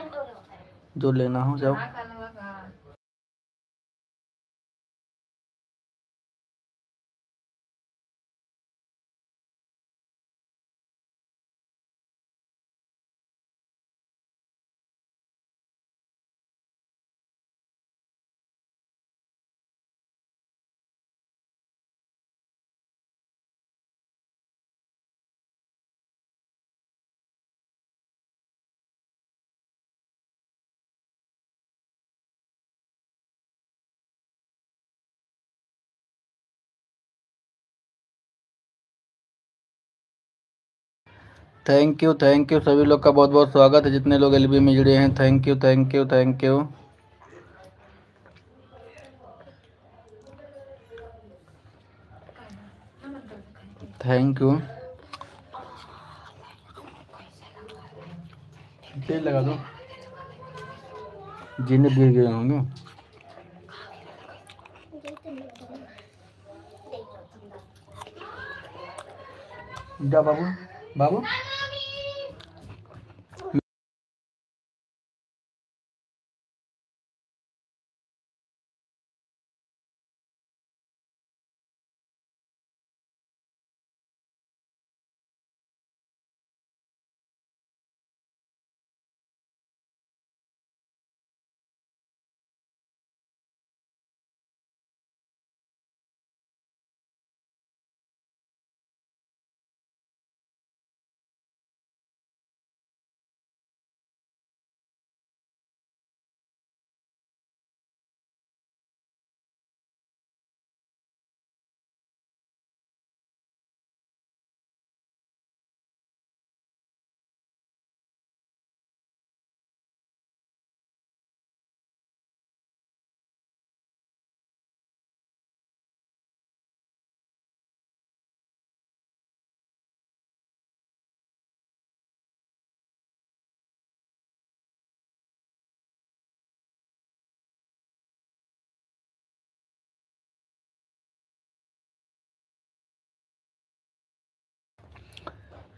जो लेना हो जाओ। थैंक यू सभी लोग का बहुत बहुत स्वागत है, जितने लोग एलबी में जुड़े हैं। Thank you thank you thank you. Thank you. तेल लगा दो, जिन्हें गिर गए होंगे। जा बाबू बाबू।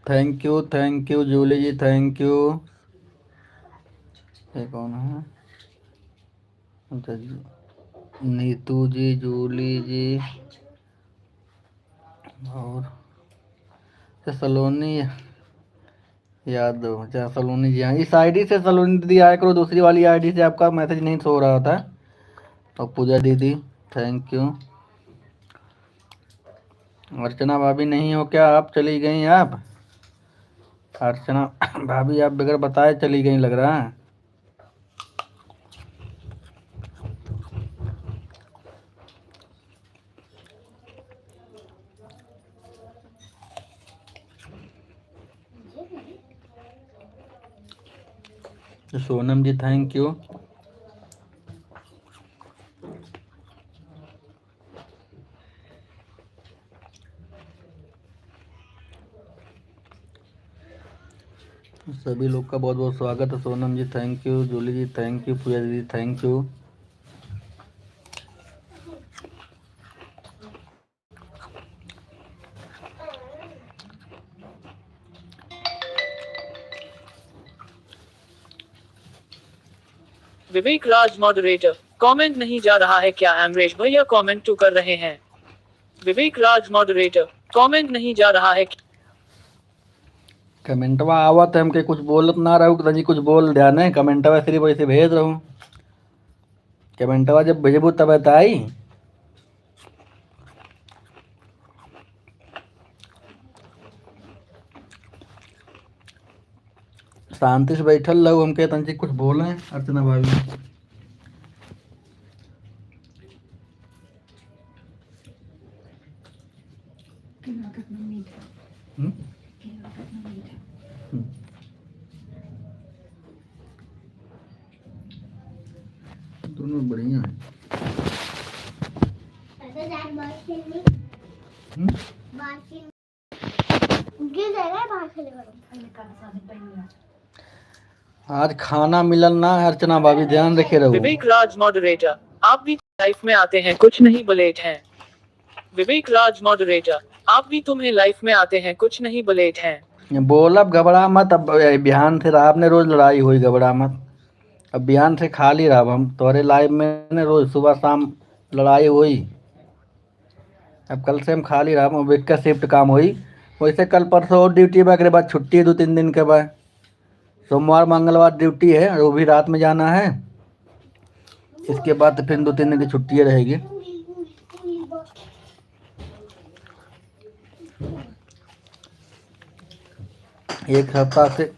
Thank you Julie ji, thank you. ये कौन है? अच्छा जी, नीतू जी, जूली जी और सलोनी यादव। अच्छा सलोनी जी, हाँ इस आईडी से सलोनी दीदी आया करो, दूसरी वाली आईडी से आपका मैसेज नहीं शो हो रहा होता है। और पूजा दीदी थैंक यू। अर्चना भाभी नहीं हो क्या आप? चली गई आप? अर्चना भाभी आप बगैर बताए चली गई लग रहा है। Sonam ji thank you. सभी लोग का बहुत बहुत स्वागत है। Sonam ji thank you, Julie ji thank you, पूजा दीदी thank you. Vivek Raj moderator, comment नहीं जा रहा है क्या? अमरेश भैया कमेंट तो कर रहे हैं। विवेक राज मॉडरेटर, कमेंट नहीं जा रहा है। कमेंटवा आवत है हमके, कुछ बोलत ना रहू तो जी कुछ बोल ध्यान है। कमेंटवा सिर्फ वैसे भेज रहूँ, कमेंटवा जब भेजबू तब बताई। शांति से बैठल रहू, हमके तंजी कुछ बोले अर्चना भाभी। हम्म? हम्म। दोनों बढ़िया है। ऐसे जान बात खेलनी, हम्म? बात खेल गिर जाएगा बात खेले करो। आज खाना मिलन ना है अर्चना भाभी, ध्यान रखे रहो। विवेक राज मॉडरेटर, आप भी लाइफ में आते हैं कुछ नहीं बलेट हैं। विवेक राज मॉडरेटर, आप भी तुम्हें लाइफ में आते हैं कुछ नहीं बलेट हैं। बोल अब घबरा मत, अब बिहान फिर आपने रोज लड़ाई हुई, घबरा मत। अब बयान से खा ली रहा। अब हम तुम्हारे लाइव में ने रोज सुबह शाम लड़ाई हुई। अब कल से हम खा ली रहा। अब वीक का शिफ्ट काम हुई। वैसे कल परसों और ड्यूटी में के बाद छुट्टी है 2-3 दिन के बाद। सोमवार मंगलवार ड्यूटी है और वो भी रात में जाना है। इसके बाद तो फिर 2-3 दिन की छुट्टी रहेगी। एक हफ्ता से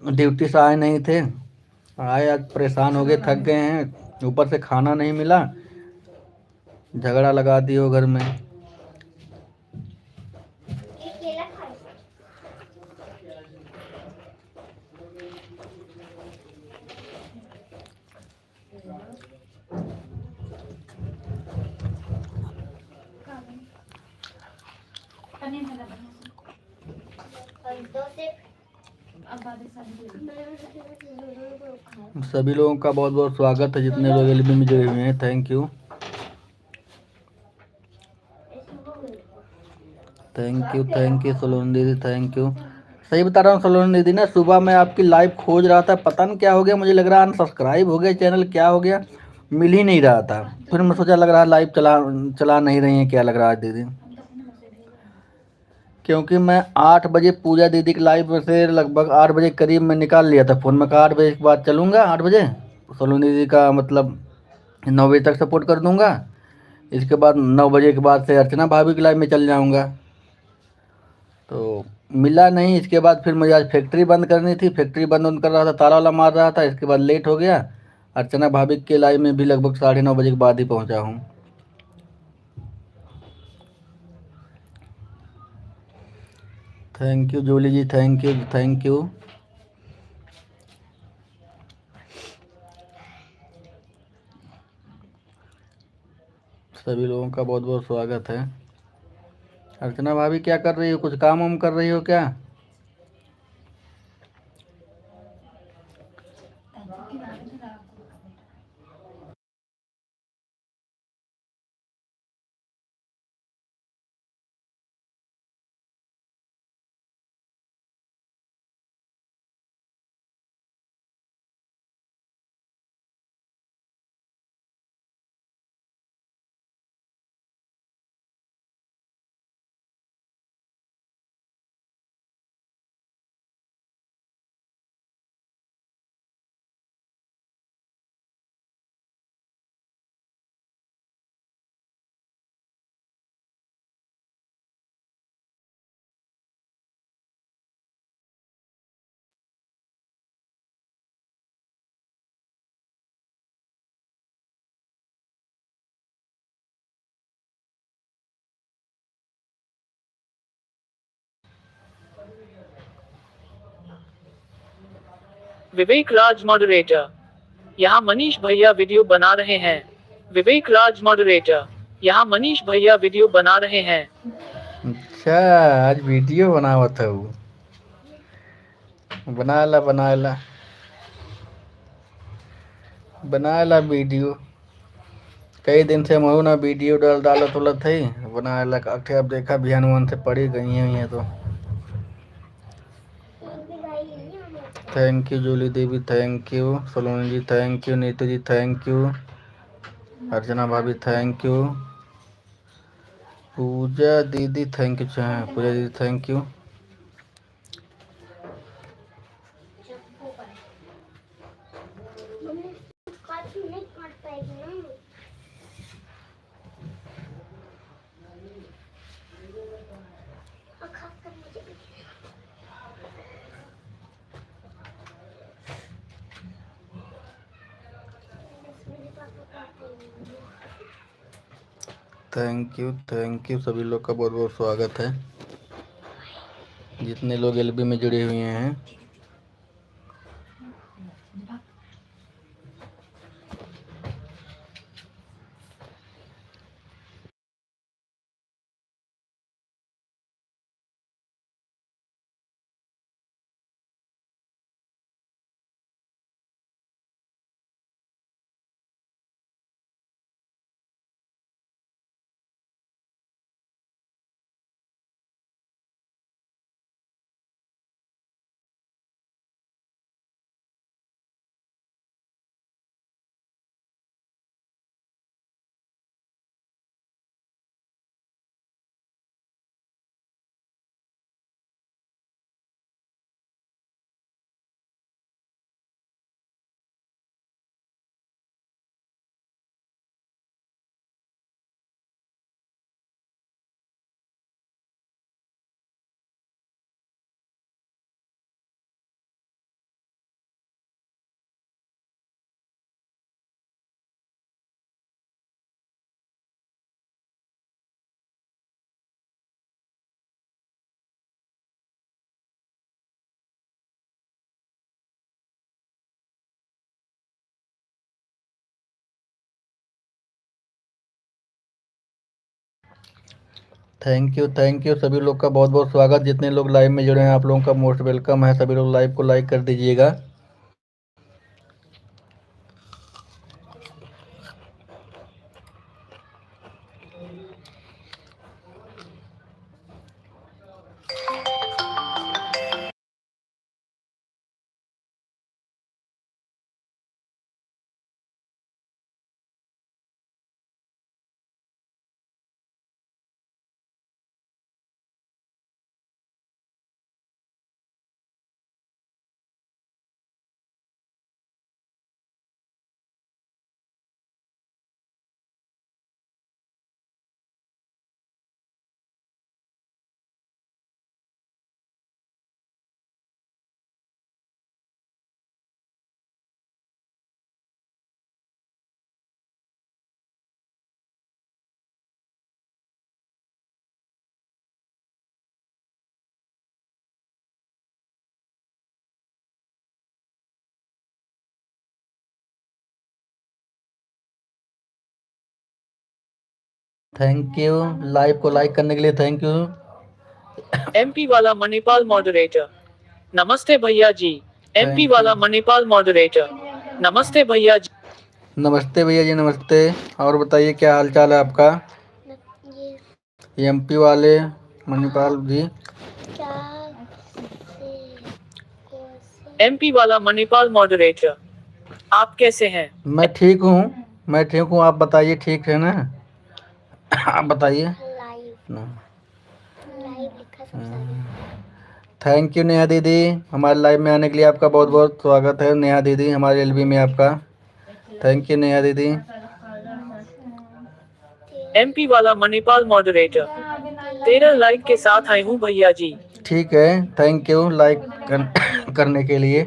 ड्यूटी से आए नहीं थे। आए आज परेशान हो गए, थक गए हैं, ऊपर से खाना नहीं मिला, झगड़ा लगा दियो घर में। ये केला खाओ। और दो से सभी लोगों का बहुत बहुत स्वागत है, जितने लोग एलबी में जुड़े हुए हैं, थैंक यू। थैंक यू सोलोनी दीदी, थैंक यू। सही बता रहा हूँ सोलोनी दीदी ना, सुबह मैं आपकी लाइव खोज रहा था, पता नहीं क्या हो गया, मुझे लग रहा अनसब्सक्राइब हो गया चैनल, क्या हो गया, मिल ही नहीं रहा था। फिर मैं सोचा लग रहा लाइव चला चला नहीं रही है, क्या लग रहा है दीदी। क्योंकि मैं 8 बजे पूजा दीदी की लाइव में से लगभग 8 बजे करीब मैं निकाल लिया था फ़ोन में, कहा 8 बजे के बाद चलूँगा, 8 बजे सोलोनी दीदी का मतलब 9 बजे तक सपोर्ट कर दूँगा। इसके बाद 9 बजे के बाद से अर्चना भाभी की लाइव में चल जाऊँगा। तो मिला नहीं। इसके बाद फिर मुझे आज फैक्ट्री बंद करनी थी, फैक्ट्री बंद कर रहा था, ताला वाला मार रहा था। इसके बाद लेट हो गया। अर्चना भाभी के लाइव में भी लगभग 9:30 बजे के बाद ही पहुँचा हूँ। Thank you Julie ji, thank you thank you. सभी लोगों का बहुत बहुत स्वागत है। अर्चना भाभी क्या कर रही हो, कुछ काम वाम कर रही हो क्या? विवेक राज मॉडरेटर। यहाँ मनीष भैया वीडियो बना रहे हैं। विवेक राज मॉडरेटर। यहाँ मनीष भैया वीडियो बना रहे हैं। अच्छा, आज वीडियो बनावा था वो। बना ला वीडियो। कई दिन से मैं ना वीडियो डालत उलत है, बना ला काटे। अब देखा बिहान से पड़ी गई हैं तो। Thank you Julie Devi, thank you Saloni ji, thank you Neetu ji, thank you Archana भाभी, थैंक यू पूजा दीदी, थैंक यू पूजा दीदी, थैंक यू। नहीं काट पाएगी ना। और खासकर मुझे भी। मेरे पापा काटेंगे। थैंक यू सभी लोग का बहुत बहुत स्वागत है, जितने लोग एलबी में जुड़े हुए हैं। थैंक यू सभी लोग का बहुत बहुत स्वागत। जितने लोग लाइव में जुड़े हैं आप लोगों का मोस्ट वेलकम है। सभी लोग लाइव को लाइक कर दीजिएगा। थैंक यू लाइव को लाइक करने के लिए। Thank you. MP वाला मणिपाल मॉडरेटर, नमस्ते भैया जी। MP Thank वाला you। मणिपाल मॉडरेटर, नमस्ते भैया जी। नमस्ते भैया जी, नमस्ते। और बताइए क्या हाल चाल है आपका? ये एमपी वाले मणिपाल जी। क्या से MP वाला मणिपाल मॉडरेटर, आप कैसे हैं? मैं ठीक हूँ। मैं ठीक हूँ, आप बताइए ठीक है ना? आप बताइए लाइव ना। लाइव लिखा सबसे आगे। थैंक यू नेहा दीदी, हमारे लाइव में आने के लिए आपका बहुत बहुत स्वागत है। नेहा दीदी हमारे एलबी में आपका थैंक यू नेहा दीदी। MP वाला मणिपाल मॉडरेटर, 13 लाइक के साथ आई हूँ भैया जी। ठीक है, थैंक यू लाइक करने के लिए।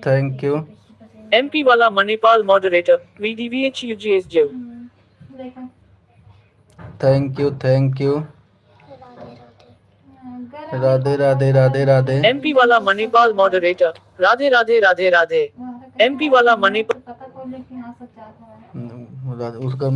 Thank you. MP वाला मणिपाल मॉडरेटर, VDVHUGS जो। Thank you thank you. Radhe Radhe Radhe Radhe Radhe Radhe. MP वाला मणिपाल मॉडरेटर, राधे राधे राधे राधे। MP वाला मणिपाल उसका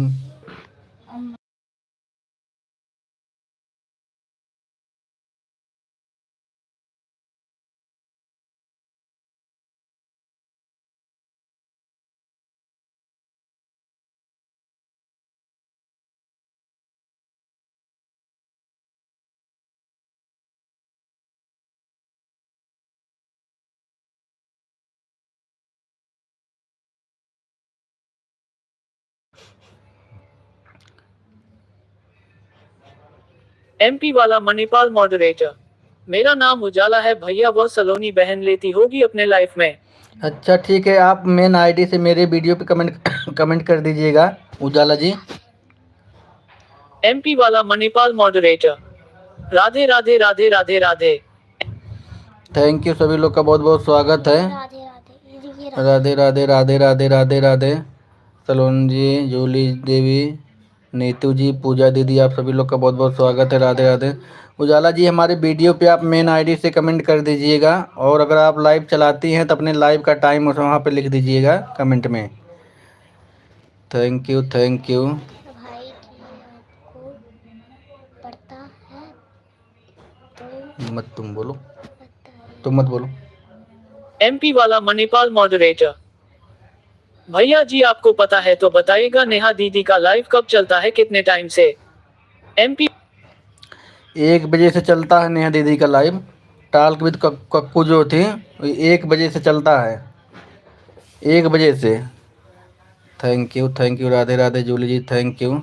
MP वाला मणिपाल मॉडरेटर, मेरा नाम उजाला है भैया, वह सलोनी बहन लेती होगी अपने लाइफ में। अच्छा ठीक है, आप मेन आईडी से मेरे वीडियो पे कमेंट कर दीजिएगा उजाला जी। MP वाला Manipal moderator, Radhe Radhe Radhe Radhe Radhe. Thank you सभी लोग का बहुत बहुत स्वागत है। राधे राधे राधे राधे राधे राधे राधे। सलोन जी, जूली देवी, नीतू जी, पूजा दीदी, आप सभी लोग का बहुत बहुत स्वागत है। राधे राधे। उजाला जी हमारे वीडियो पे आप मेन आईडी से कमेंट कर दीजिएगा, और अगर आप लाइव चलाती हैं तो अपने लाइव का टाइम वहाँ पे लिख दीजिएगा कमेंट में। Thank you thank you. भाई की आपको पड़ता है तो मत तुम बोलो, बताइए। तुम मत बोलो। MP वाला मणिपाल मॉडरेटर, भैया जी आपको पता है तो बताइएगा नेहा दीदी का लाइव कब चलता है, कितने टाइम से? MP 1 बजे से चलता है नेहा दीदी का लाइव। टाल्क विद कक्कू जो थी 1 बजे से चलता है, 1 बजे से। Thank you Radhe Radhe Julie ji, thank you.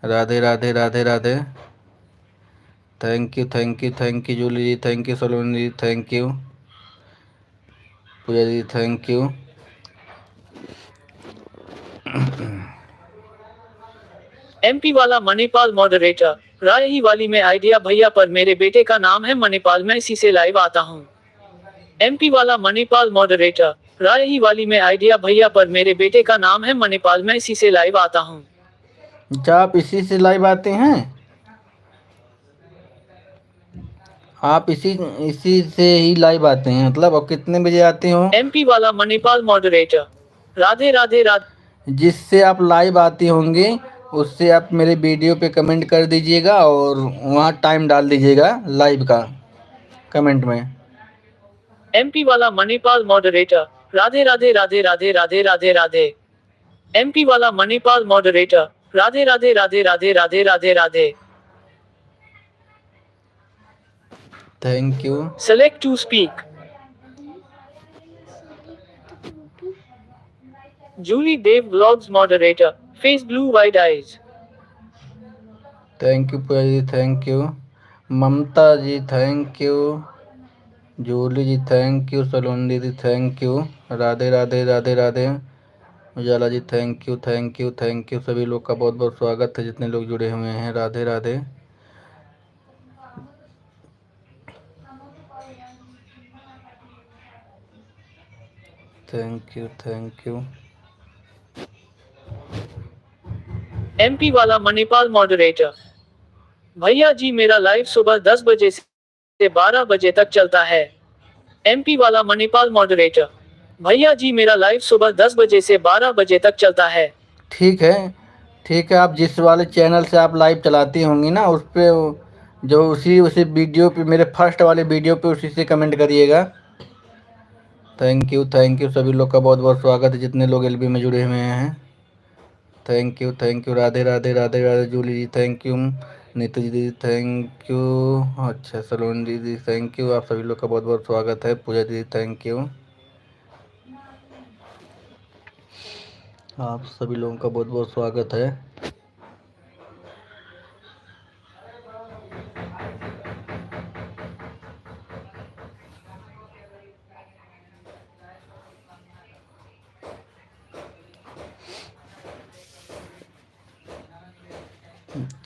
Radhe Radhe Radhe Radhe. Thank you Julie ji, thank you Saloni ji, thank you Puja ji, thank you. MP वाला मणिपाल मॉडरेटर, राय ही वाली में आइडिया भैया, पर मेरे बेटे का नाम है मणिपाल, मैं इसी से लाइव आता हूँ। MP वाला मणिपाल मॉडरेटर, राय ही वाली में आइडिया भैया, पर मेरे बेटे का नाम है मणिपाल, मैं इसी से लाइव आता हूँ। अच्छा आप इसी से लाइव आते हैं? आप इसी से ही लाइव आते हैं मतलब? और कितने बजे आते हो? MP वाला मणिपाल मॉडरेटर, राधे राधे राधे। जिससे आप लाइव आती होंगी उससे आप मेरे वीडियो पे कमेंट कर दीजिएगा और वहाँ टाइम डाल दीजिएगा लाइव का कमेंट में। एमपी वाला मणिपाल मॉडरेटर। राधे राधे राधे राधे राधे राधे राधे। एमपी वाला Manipal moderator. Radhe Radhe Radhe Radhe Radhe Radhe Radhe. Thank you. Select to speak. Julie Dev vlogs moderator. Face blue wide eyes. Thank you Puja ji, thank you. Mamta ji thank you. Julie ji thank you. Saloni दीदी thank you. Radhe Radhe Radhe Radhe. Ujala ji thank you thank you thank you. सभी लोग का बहुत बहुत स्वागत है जितने लोग जुड़े हुए हैं। Radhe Radhe. Thank you thank you. MP वाला मणिपाल मॉडरेटर। भैया जी मेरा लाइव सुबह 10 बजे से 12 बजे तक चलता है। एमपी वाला मणिपाल मॉडरेटर। भैया जी मेरा लाइव सुबह 10 बजे से 12 बजे तक चलता है। ठीक है, ठीक है। आप जिस वाले चैनल से आप लाइव चलाती होंगी ना उस पे जो उसी उसी वीडियो पे मेरे फर्स्ट वाले वीडियो पे उसी से कमेंट करिएगा। थैंक यू सभी लोग का बहुत बहुत स्वागत है जितने लोग एलबी में जुड़े हुए हैं। Thank you. Radhe Radhe Radhe Radhe. Julie ji thank you. Neetu ji thank you. अच्छा सलोनी दीदी थैंक यू। आप सभी लोग का बहुत बहुत स्वागत है। पूजा दीदी थैंक यू। आप सभी लोगों का बहुत बहुत स्वागत है।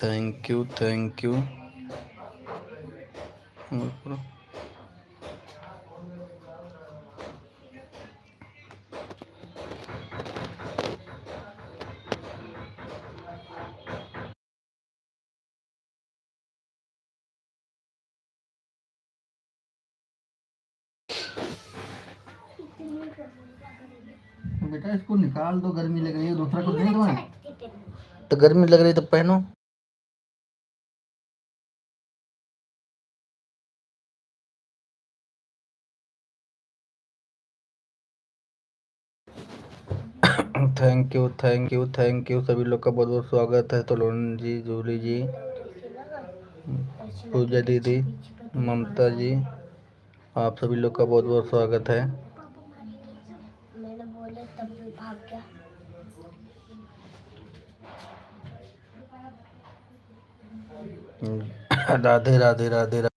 Thank you thank you. बेटा इसको निकाल दो, गर्मी लग रही है। दूसरा कुछ नहीं तुम्हें तो गर्मी लग रही है तो पहनो। थैंक यू सभी लोग का बहुत बहुत स्वागत है। तो लोन जी, जूली जी, पूजा दीदी, ममता जी, आप सभी लोग का बहुत बहुत स्वागत है। मैंने बोले तब भी भाग गया। Radhe Radhe Radhe Radhe.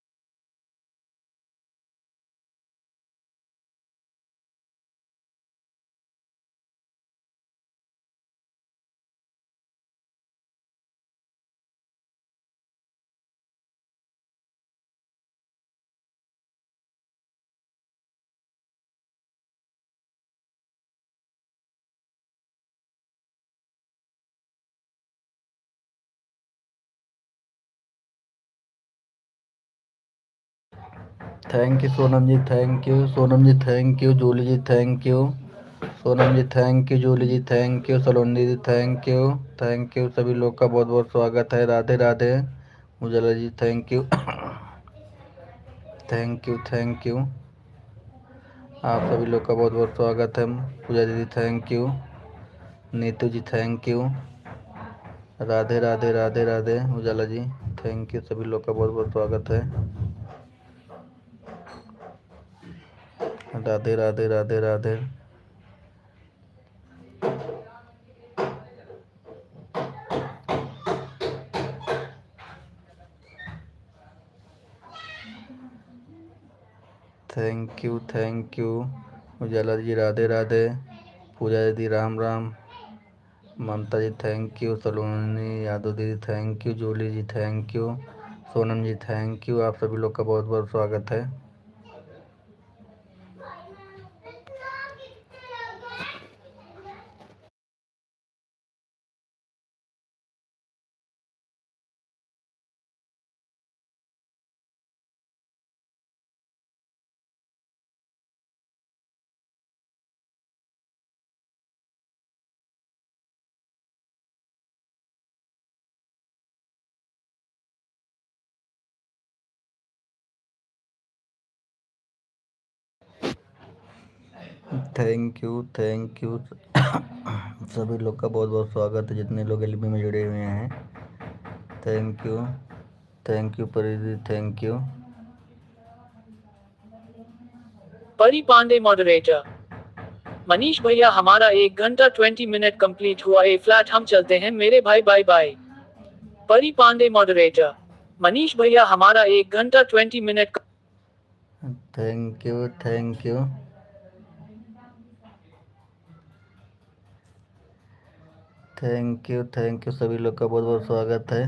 Thank you Sonam ji, thank you Sonam ji, thank you Julie ji, thank you Sonam ji, thank you Julie ji, thank you Saloni ji, thank you सभी लोग का बहुत बहुत स्वागत है। Radhe Radhe. Ujala ji thank you. Thank you. आप सभी लोग का बहुत बहुत स्वागत है। पूजा दीदी thank you. Neetu ji thank you. Radhe Radhe Radhe Radhe. Ujala ji thank you. सभी लोग का बहुत बहुत स्वागत है। राधे राधे राधे राधे। Thank you. उजाला जी राधे राधे। पूजा दीदी राम राम। Mamta ji thank you. सलोनी यादव दीदी thank you. Julie ji thank you. Sonam ji thank you. आप सभी लोग का बहुत बहुत स्वागत है। Thank you, thank you. सभी लोग का बहुत बहुत स्वागत है, जितने लोग एलबी में जुड़े हुए हैं। थैंक यू, थैंक यू परिधि, थैंक यू। परी पांडे मॉडरेटर। मनीष भैया हमारा 1 घंटा 20 मिनट कंप्लीट हुआ, ए फ्लैट हम चलते हैं मेरे भाई, बाय बाय। परी पांडे मॉडरेटर। मनीष भैया हमारा 1 घंटा 20 मिनट। Thank you, thank you, thank you, thank you. सभी लोग का बहुत बहुत स्वागत है।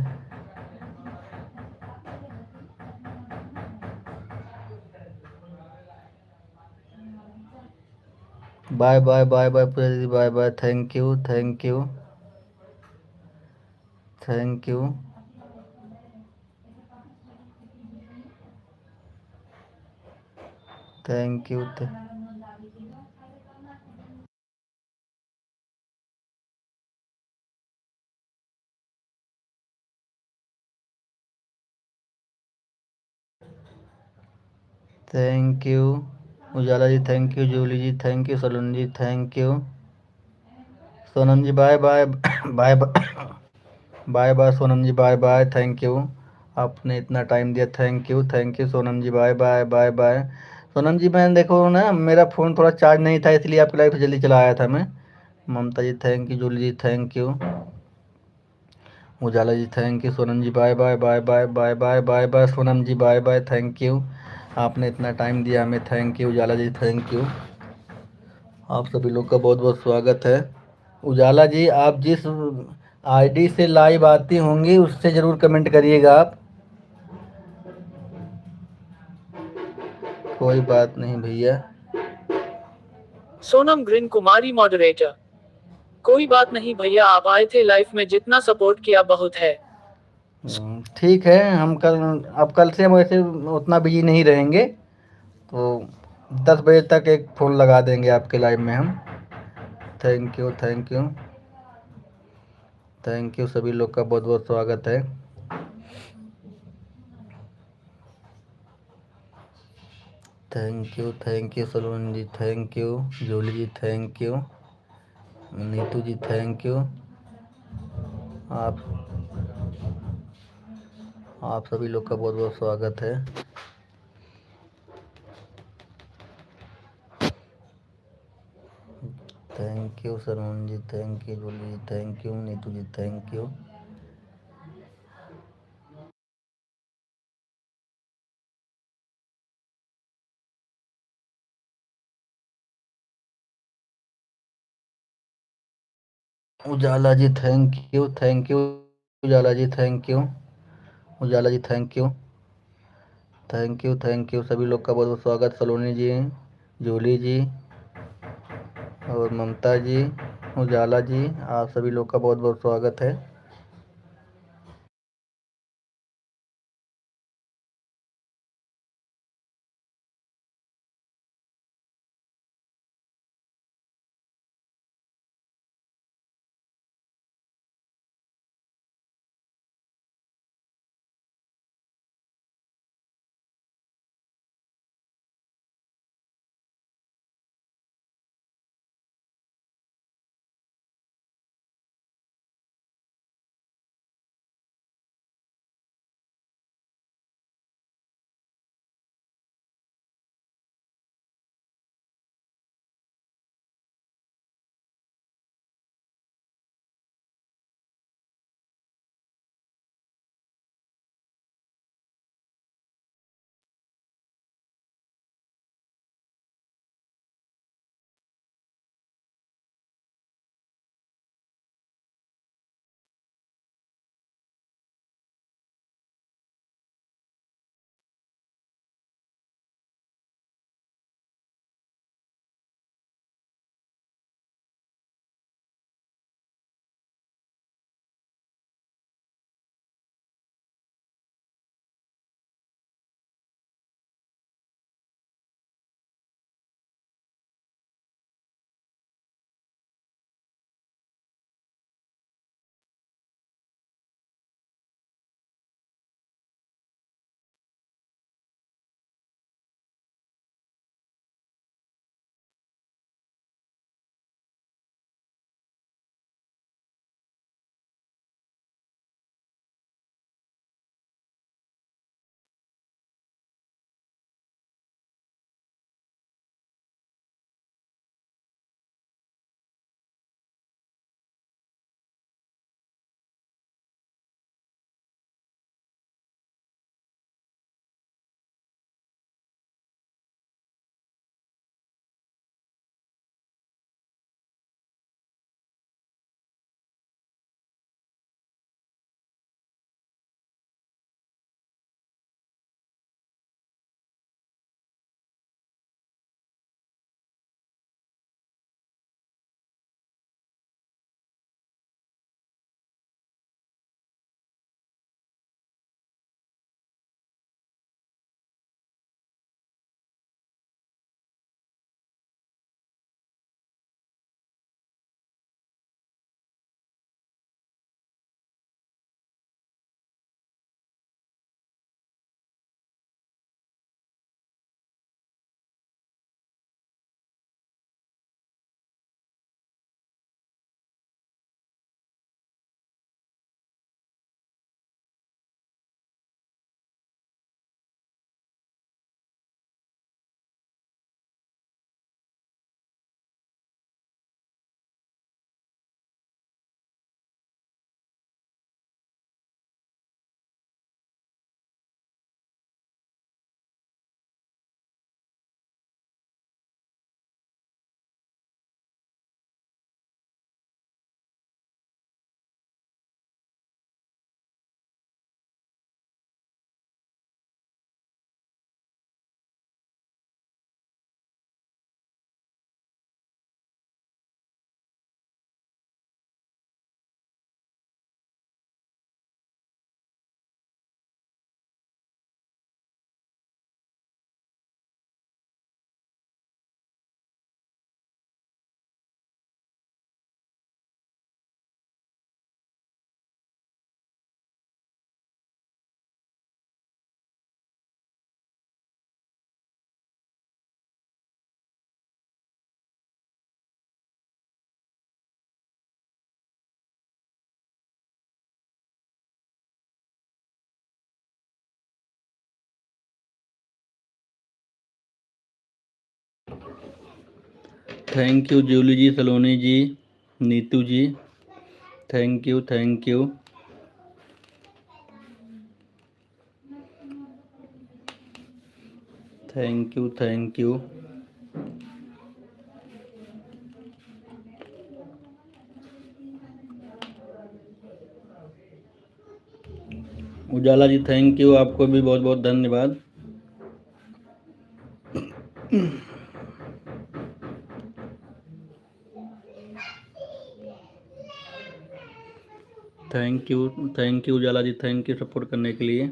Bye bye, bye bye Paridhi, bye bye. Thank you, thank you, thank you, thank you. Thank you Ujala ji, thank you Julie ji, thank you Saloni ji, thank you Sonam ji, bye bye. Bye bye bye Sonam ji, bye bye. Thank you, आपने इतना time दिया। Thank you Sonam ji, bye bye, bye bye. Sonam ji, मैं देखो ना, मेरा phone थोड़ा charge नहीं था, इसलिए आपकी लाइफ जल्दी चला आया था मैं। Mamta ji thank you, Julie ji thank you, Ujala ji thank you, Sonam ji bye bye, bye bye, bye bye, bye bye. Sonam ji bye bye, thank you, आपने इतना टाइम दिया हमें। Thank you Ujala ji, thank you. आप सभी लोग का बहुत बहुत स्वागत है। उजाला जी, आप जिस आईडी से लाइव आती होंगी उससे ज़रूर कमेंट करिएगा आप। कोई बात नहीं भैया। Sonam green Kumari moderator. कोई बात नहीं भैया, आप आए थे लाइफ में, जितना सपोर्ट किया बहुत है। ठीक है, हम कल, अब कल से हम वैसे उतना बिजी नहीं रहेंगे, तो 10 बजे तक एक फ़ोन लगा देंगे आपके लाइव में हम। Thank you, thank you, thank you. सभी लोग का बहुत बहुत स्वागत है। Thank you Salon ji, thank you Julie ji, thank you Neetu ji, thank you. आप आप सभी लोग का बहुत बहुत स्वागत है। Thank you Salon ji, thank you Julie ji, thank you Neetu ji, thank you. Ujala ji thank you Ujala ji, thank you Ujala ji, thank you. सभी लोग का बहुत बहुत स्वागत। सलोनी जी, जूली जी और ममता जी, उजाला जी, आप सभी लोग का बहुत बहुत स्वागत है। Thank you Julie ji, Saloni ji, Neetu ji, thank you thank you. Thank you thank you. Ujala ji thank you, आपको भी बहुत बहुत धन्यवाद। Thank you Ujala ji, thank you support करने के लिए।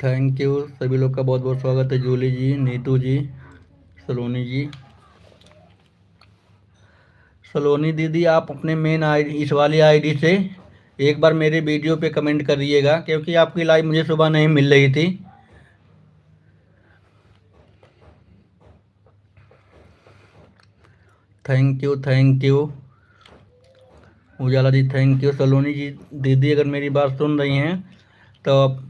थैंक यू सभी लोग का बहुत बहुत स्वागत है। जूली जी, नीतू जी, सलोनी जी। सलोनी दीदी, आप अपने मेन आईडी, इस वाली आईडी से एक बार मेरे वीडियो पे कमेंट करिएगा, क्योंकि आपकी लाइव मुझे सुबह नहीं मिल रही थी। Thank you Ujala ji, thank you. Saloni ji दीदी, अगर मेरी बात सुन रही हैं तो आप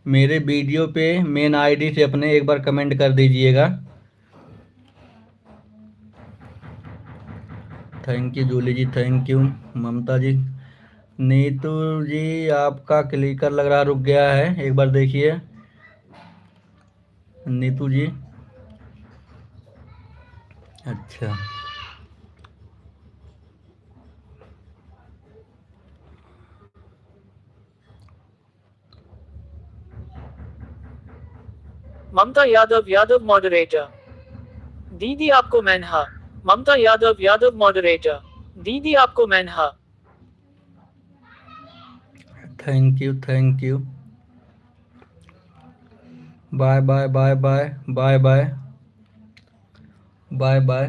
मेरे वीडियो पे मेन आईडी से अपने एक बार कमेंट कर दीजिएगा। Thank you Julie ji, thank you. Mamta ji, Neetu ji आपका क्लिकर लग रहा रुक गया है, एक बार देखिए नीतू जी। अच्छा, ममता यादव यादव मॉडरेटर। दीदी आपको मैनहा। ममता यादव यादव मॉडरेटर। दीदी आपको मैनहा। Thank you. Bye bye bye bye bye bye bye bye.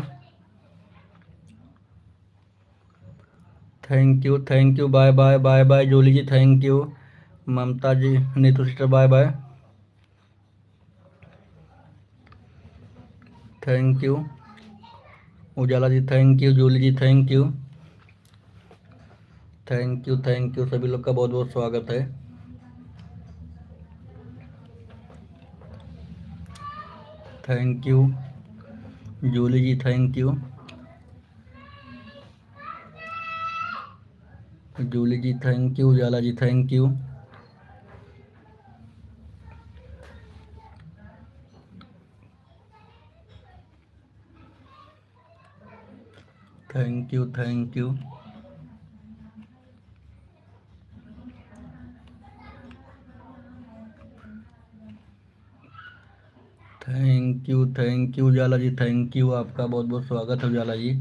Thank you bye bye bye bye. Julie ji thank you. Mamta ji, Neetu sister bye bye. Thank you Ujala ji, thank you. Julie ji thank you. Thank you सभी लोग का बहुत बहुत स्वागत है। Thank you Julie ji, thank you. Julie ji thank you, Ujala ji thank you. Thank you. Thank you Ujala ji, thank you. आपका बहुत बहुत स्वागत है Ujala ji.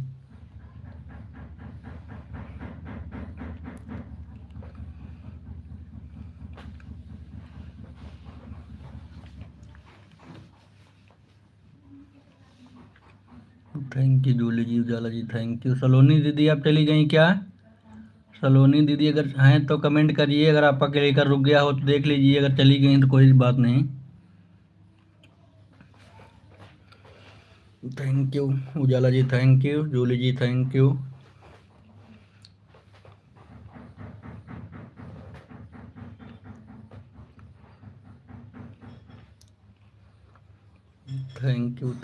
Thank you Julie ji, Ujala ji thank you. Saloni दीदी आप चली गई क्या? सलोनी दीदी अगर हैं तो कमेंट करिए, अगर आपका क्लिकर रुक गया हो तो देख लीजिए, अगर चली गई तो कोई बात नहीं। Thank you Ujala ji, thank you. Julie ji thank you.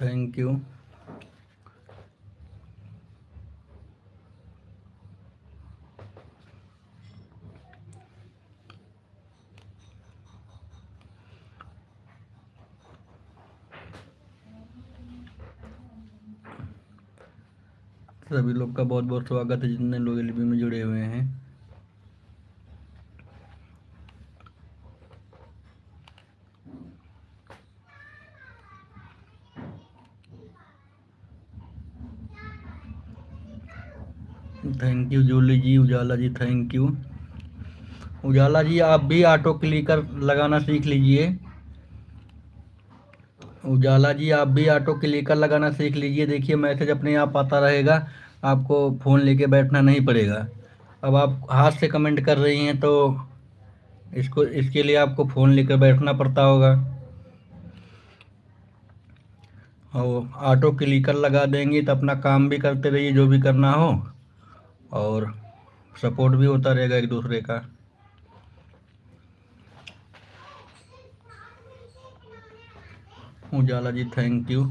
Thank you. सभी लोग का बहुत बहुत स्वागत है, जितने लोग एलबी में जुड़े हुए हैं। Thank you Julie ji, Ujala ji thank you. Ujala ji आप भी ऑटो क्लिकर लगाना सीख लीजिए। उजाला जी आप भी ऑटो क्लिकर लगाना सीख लीजिए, देखिए मैसेज अपने आप आता रहेगा, आपको फ़ोन लेके बैठना नहीं पड़ेगा। अब आप हाथ से कमेंट कर रही हैं तो इसके लिए आपको फ़ोन लेकर बैठना पड़ता होगा। और ऑटो क्लिकर लगा देंगी तो अपना काम भी करते रहिए जो भी करना हो, और सपोर्ट भी होता रहेगा एक दूसरे का। Ujala ji thank you,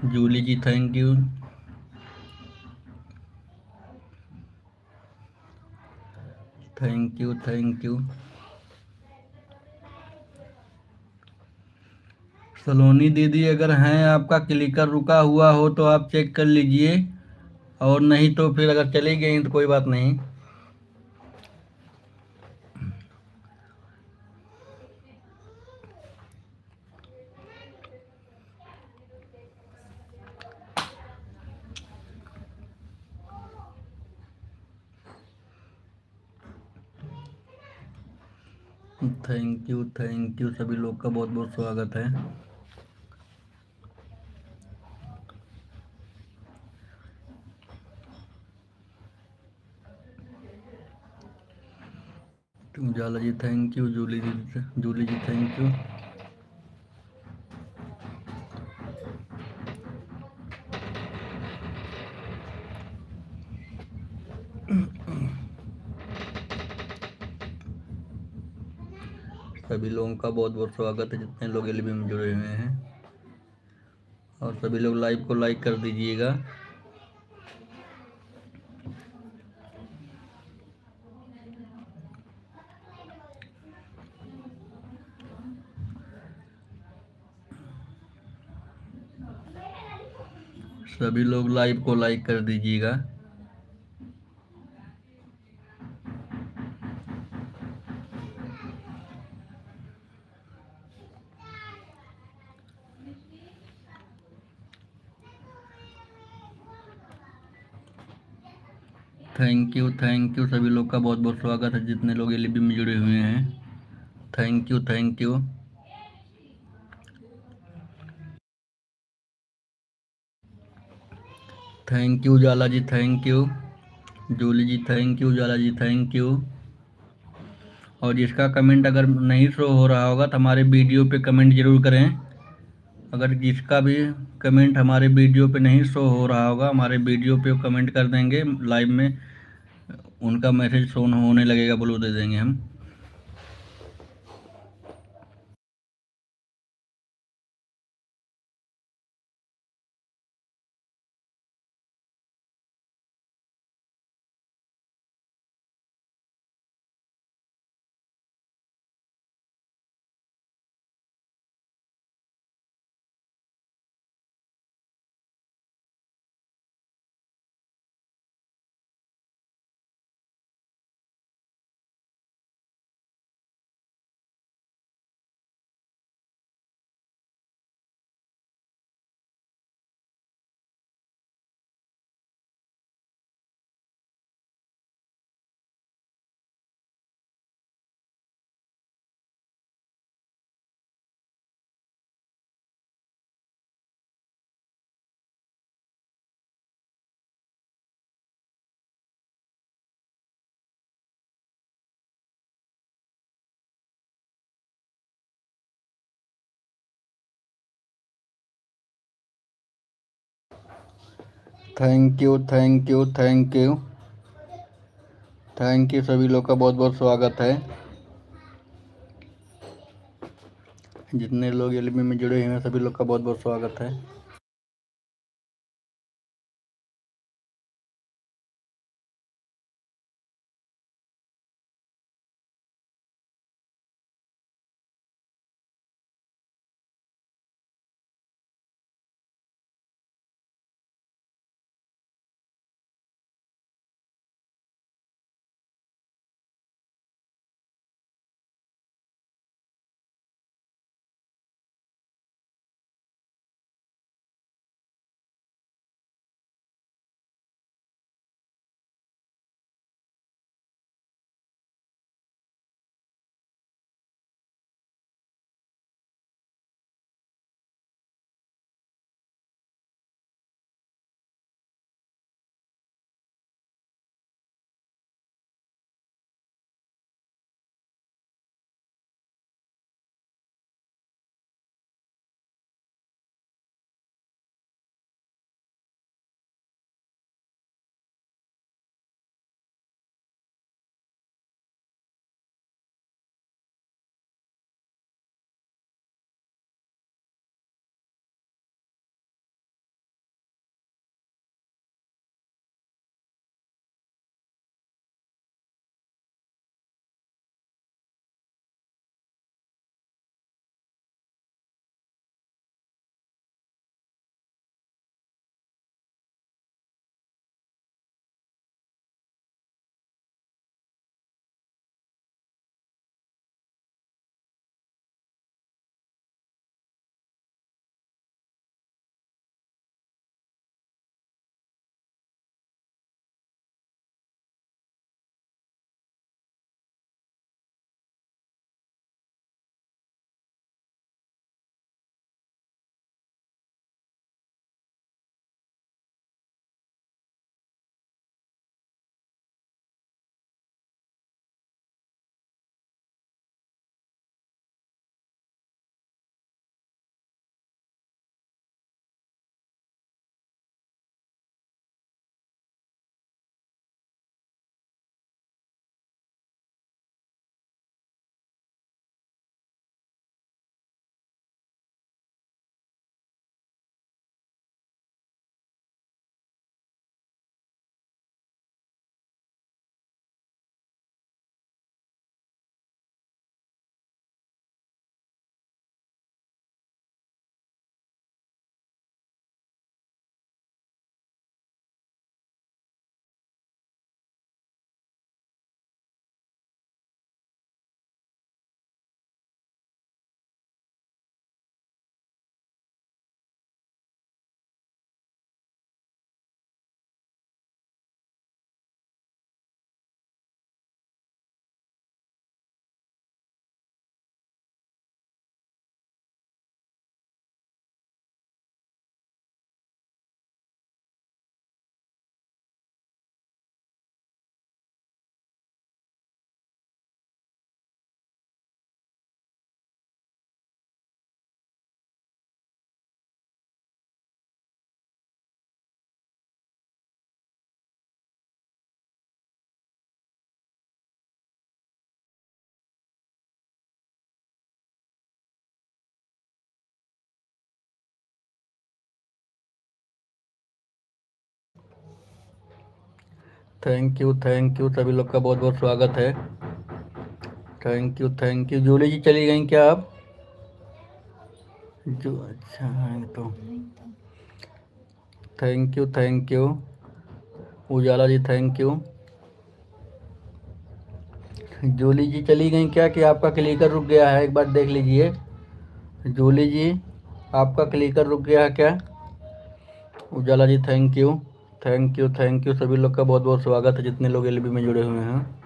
Julie ji thank you, thank you thank you. Saloni दीदी अगर हैं आपका क्लिकर रुका हुआ हो तो आप चेक कर लीजिए, और नहीं तो फिर अगर चली गई तो कोई बात नहीं। थैंक यू सभी लोग का बहुत बहुत स्वागत है। Ujala ji thank you, Julie ji thank you. सभी लोगों का बहुत बहुत स्वागत है जितने लोग एलबी में जुड़े हुए हैं, और सभी लोग लाइव को लाइक कर दीजिएगा। सभी लोग लाइव को लाइक कर दीजिएगा। थैंक यू सभी लोग का बहुत बहुत स्वागत है जितने लोग एलबी में जुड़े हुए हैं। Thank you thank you. Thank you Ujala ji thank you, Julie ji thank you, Ujala ji thank you. और जिसका कमेंट अगर नहीं शो हो रहा होगा तो हमारे वीडियो पे कमेंट ज़रूर करें। अगर जिसका भी कमेंट हमारे वीडियो पे नहीं शो हो रहा होगा, हमारे वीडियो पे कमेंट कर देंगे लाइव में, उनका मैसेज शो होने लगेगा, ब्लू दे देंगे हम। Thank you thank you thank you thank you सभी लोग का बहुत बहुत स्वागत है। जितने लोग एलबी में जुड़े हुए हैं सभी लोग का बहुत बहुत स्वागत है। थैंक यू सभी लोग का बहुत बहुत स्वागत है। Thank you. जूली जी चली गई क्या आप? जो अच्छा है तो thank you. Ujala ji thank you. Julie ji चली गई क्या कि आपका क्लिकर रुक गया है? एक बार देख लीजिए। जूली जी आपका क्लिकर रुक गया है क्या? उजाला जी थैंक यू सभी लोग का बहुत बहुत स्वागत है जितने लोग एलबी में जुड़े हुए हैं।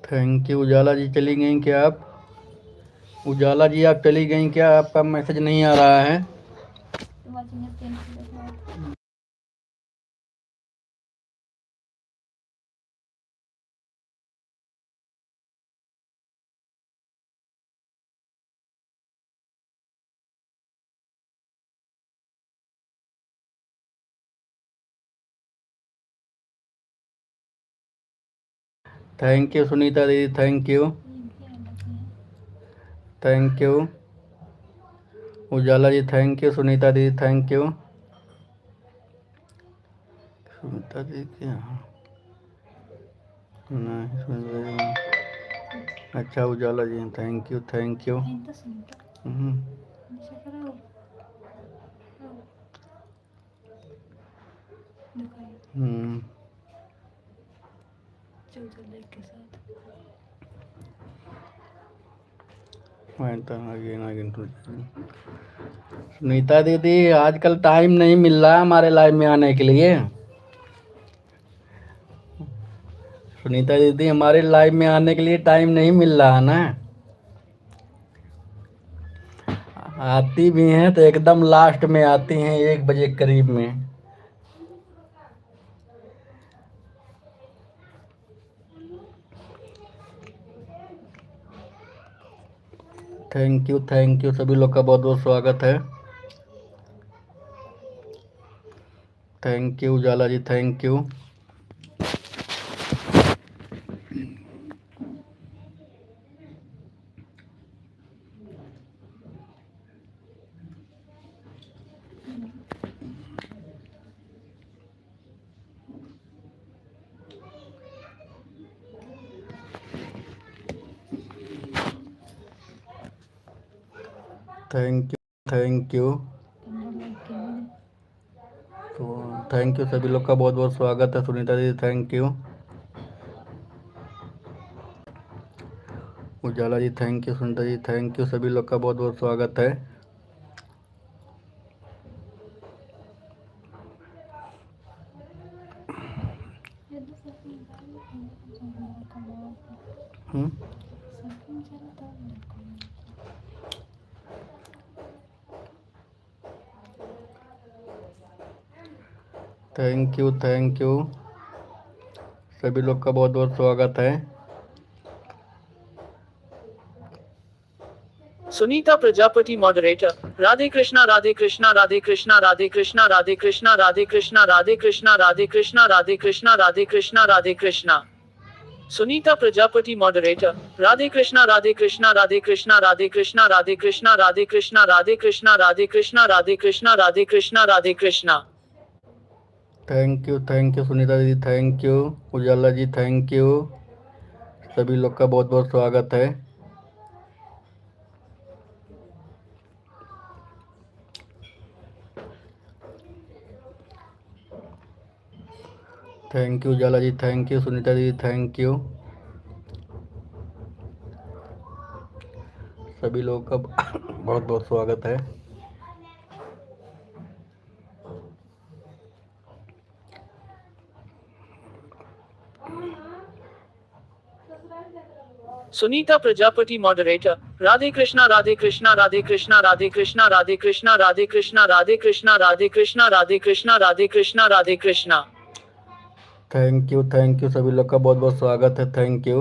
Thank you. उजाला जी चली गई क्या आप? उजाला जी आप चली गई क्या? आपका मैसेज नहीं आ रहा है। थैंक यू सुनीता दीदी thank you. Ujala ji thank you. Sunita दीदी थैंक यू। सुनीता दीदी क्या नहीं सुन रही हूँ। अच्छा उजाला जी थैंक यू। हम्म सुनीता दीदी आजकल टाइम नहीं मिल रहा हमारे लाइव में आने के लिए। सुनीता दीदी हमारे लाइव में आने के लिए टाइम नहीं मिल रहा ना। आती भी हैं तो एकदम लास्ट में आती हैं 1 बजे करीब में। थैंक यू सभी लोग का बहुत बहुत स्वागत है। Thank you Ujala ji thank you. Thank you तो थैंक यू सभी लोग का बहुत बहुत स्वागत है। सुनीता दीदी thank you. Ujala ji thank you. Sunita ji thank you सभी लोग का बहुत बहुत स्वागत है। थैंक यू सभी लोग का बहुत बहुत स्वागत है। Sunita Prajapati moderator. Radhe Krishna Radhe Krishna Radhe Krishna Radhe Krishna Radhe Krishna Radhe Krishna Radhe Krishna Radhe Krishna Radhe Krishna Radhe Krishna Radhe Krishna. Sunita Prajapati moderator. Radhe Krishna Radhe Krishna Radhe Krishna Radhe Krishna Radhe Krishna Radhe Krishna Radhe Krishna Radhe Krishna Radhe Krishna Radhe Krishna Radhe Krishna. Thank you Sunita दीदी thank you. Ujala ji thank you सभी लोग का बहुत बहुत स्वागत है। Thank you Ujala ji thank you. Sunita दीदी थैंक यू सभी लोगों का बहुत बहुत स्वागत है। Sunita Prajapati moderator. Radhe Krishna Radhe Krishna Radhe Krishna Radhe Krishna Radhe Krishna Radhe Krishna Radhe Krishna Radhe Krishna Radhe Krishna Radhe Krishna Radhe Krishna. Thank you सभी लोग का बहुत बहुत स्वागत है। Thank you.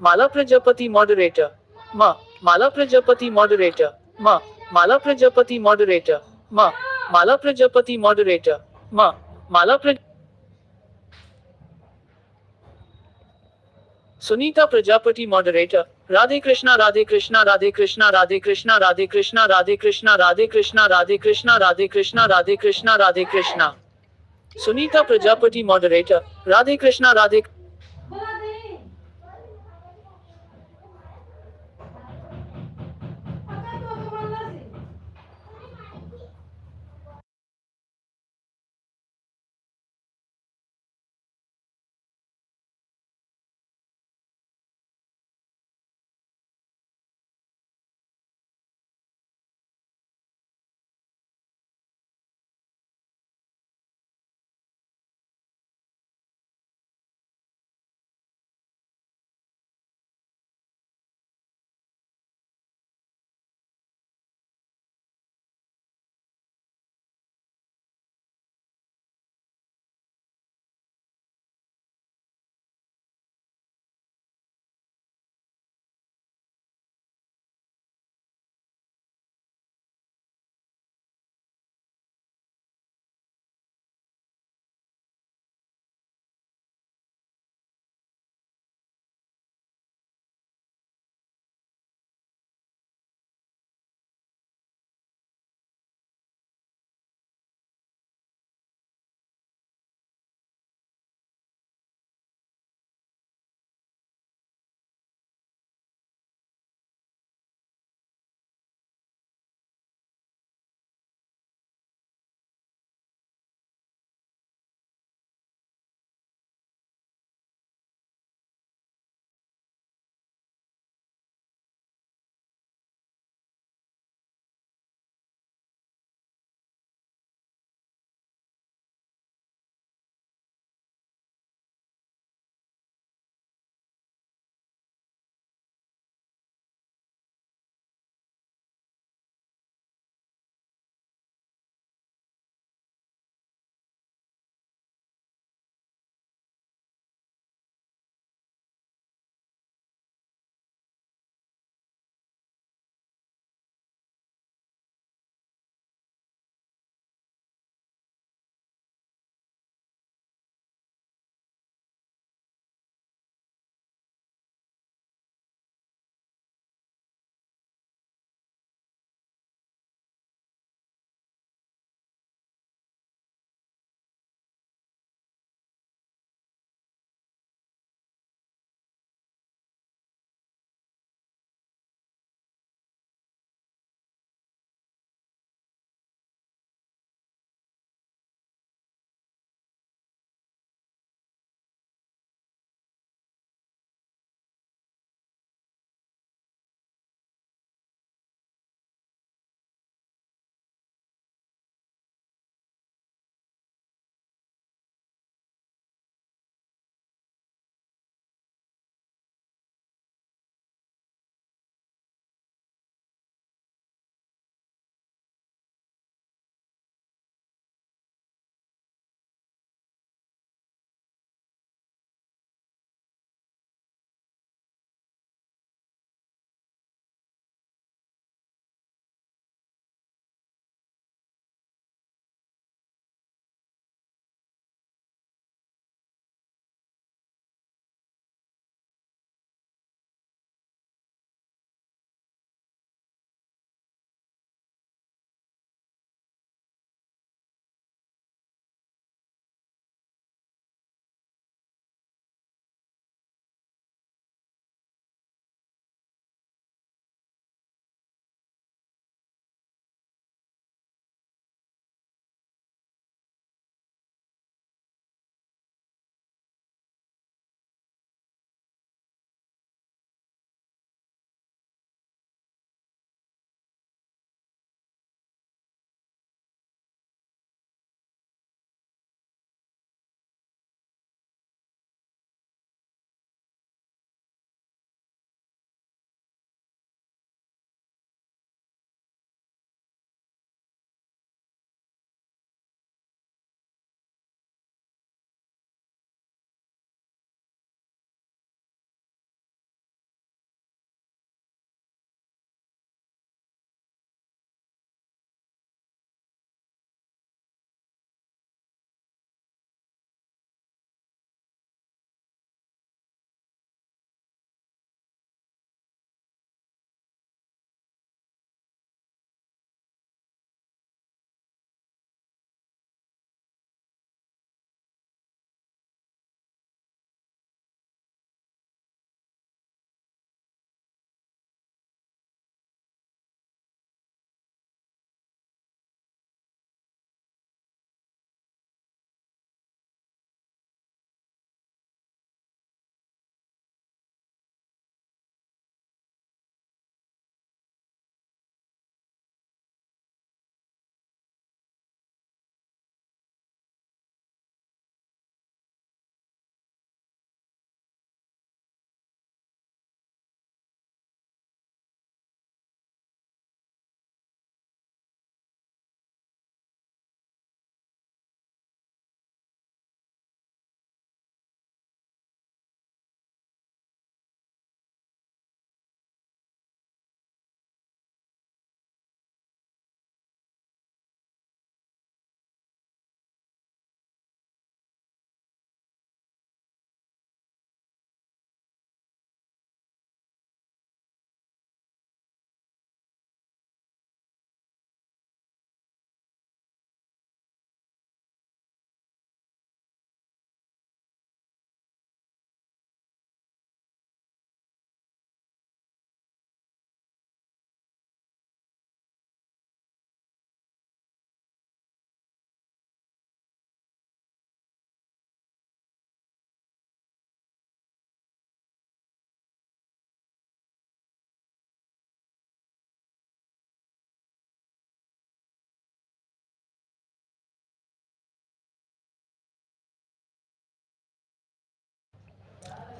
Mala Prajapati moderator म माला प्रजापति मॉडरेटर म माला प्रजापति मॉडरेटर म माला प्रजापति मॉडरेटर म माला प्र Sunita Prajapati moderator Radhe Krishna Radhe Krishna Radhe Krishna Radhe Krishna Radhe Krishna Radhe Krishna Radhe Krishna Radhe Krishna Radhe Krishna Radhe Krishna Radhe Krishna Sunita Prajapati moderator Radhe Krishna Radhe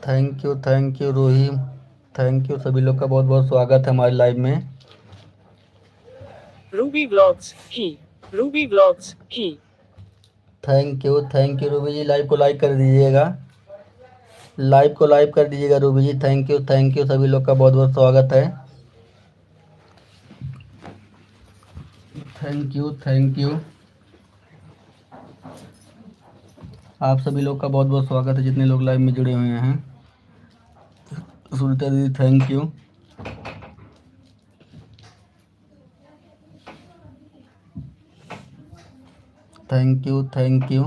thank you Roohi, thank you. सभी लोग का बहुत बहुत स्वागत है हमारे लाइव में। रूबी व्लॉग्स ही, रूबी व्लॉग्स ही। Thank you Ruby ji. Live को लाइक कर दीजिएगा, लाइव को लाइक कर दीजिएगा रूबी जी। Thank you. सभी लोग का बहुत बहुत स्वागत है। Thank you. आप सभी लोग का बहुत बहुत स्वागत है, जितने लोग लाइव में जुड़े हुए हैं। सुनीता दीदी thank you. Thank you.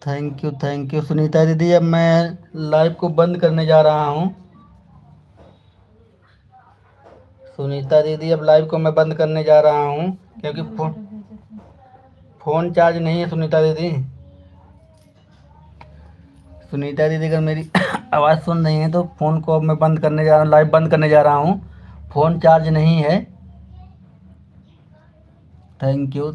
Thank you Sunita दीदी। अब मैं लाइव को बंद करने जा रहा हूँ। सुनीता दीदी अब लाइव को मैं बंद करने जा रहा हूँ क्योंकि फ़ोन चार्ज नहीं है। सुनीता दीदी, सुनीता दीदी अगर मेरी आवाज़ सुन रही हैं तो फ़ोन को अब मैं बंद करने जा रहा हूँ, लाइव बंद करने जा रहा हूँ। फ़ोन चार्ज नहीं है। थैंक यू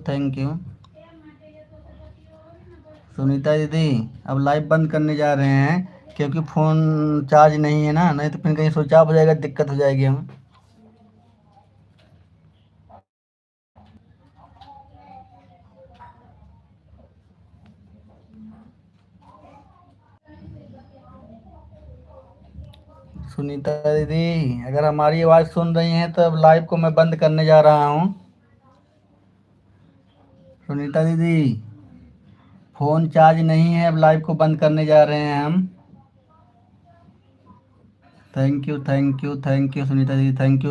सुनीता दीदी अब लाइव बंद करने जा रहे हैं क्योंकि फ़ोन चार्ज नहीं है ना, नहीं तो फिर कहीं स्विच ऑफ हो जाएगा, दिक्कत हो जाएगी हमें। सुनीता दीदी अगर हमारी आवाज़ सुन रही हैं तो अब लाइव को मैं बंद करने जा रहा हूँ। सुनीता दीदी फ़ोन चार्ज नहीं है, अब लाइव को बंद करने जा रहे हैं हम। थैंक यू सुनीता दीदी, thank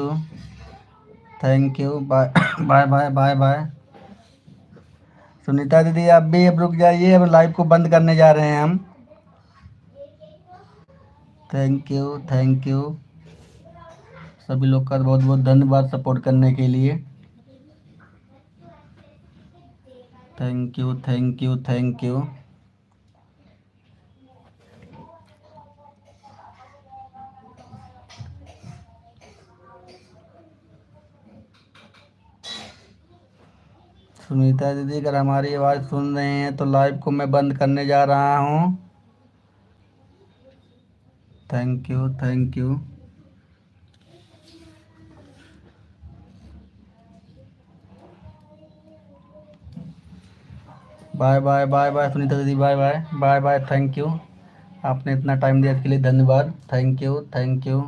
you bye bye. Sunita दीदी आप भी अब रुक जाइए, अब लाइव को बंद करने जा रहे हैं हम। थैंक यू सभी लोग का बहुत बहुत धन्यवाद सपोर्ट करने के लिए। Thank you. सुनीता दीदी अगर हमारी आवाज़ सुन रहे हैं तो लाइव को मैं बंद करने जा रहा हूँ। Thank you. बाय सुनीता दीदी, बाय। थैंक यू, आपने इतना टाइम दिया इसके लिए धन्यवाद। Thank you.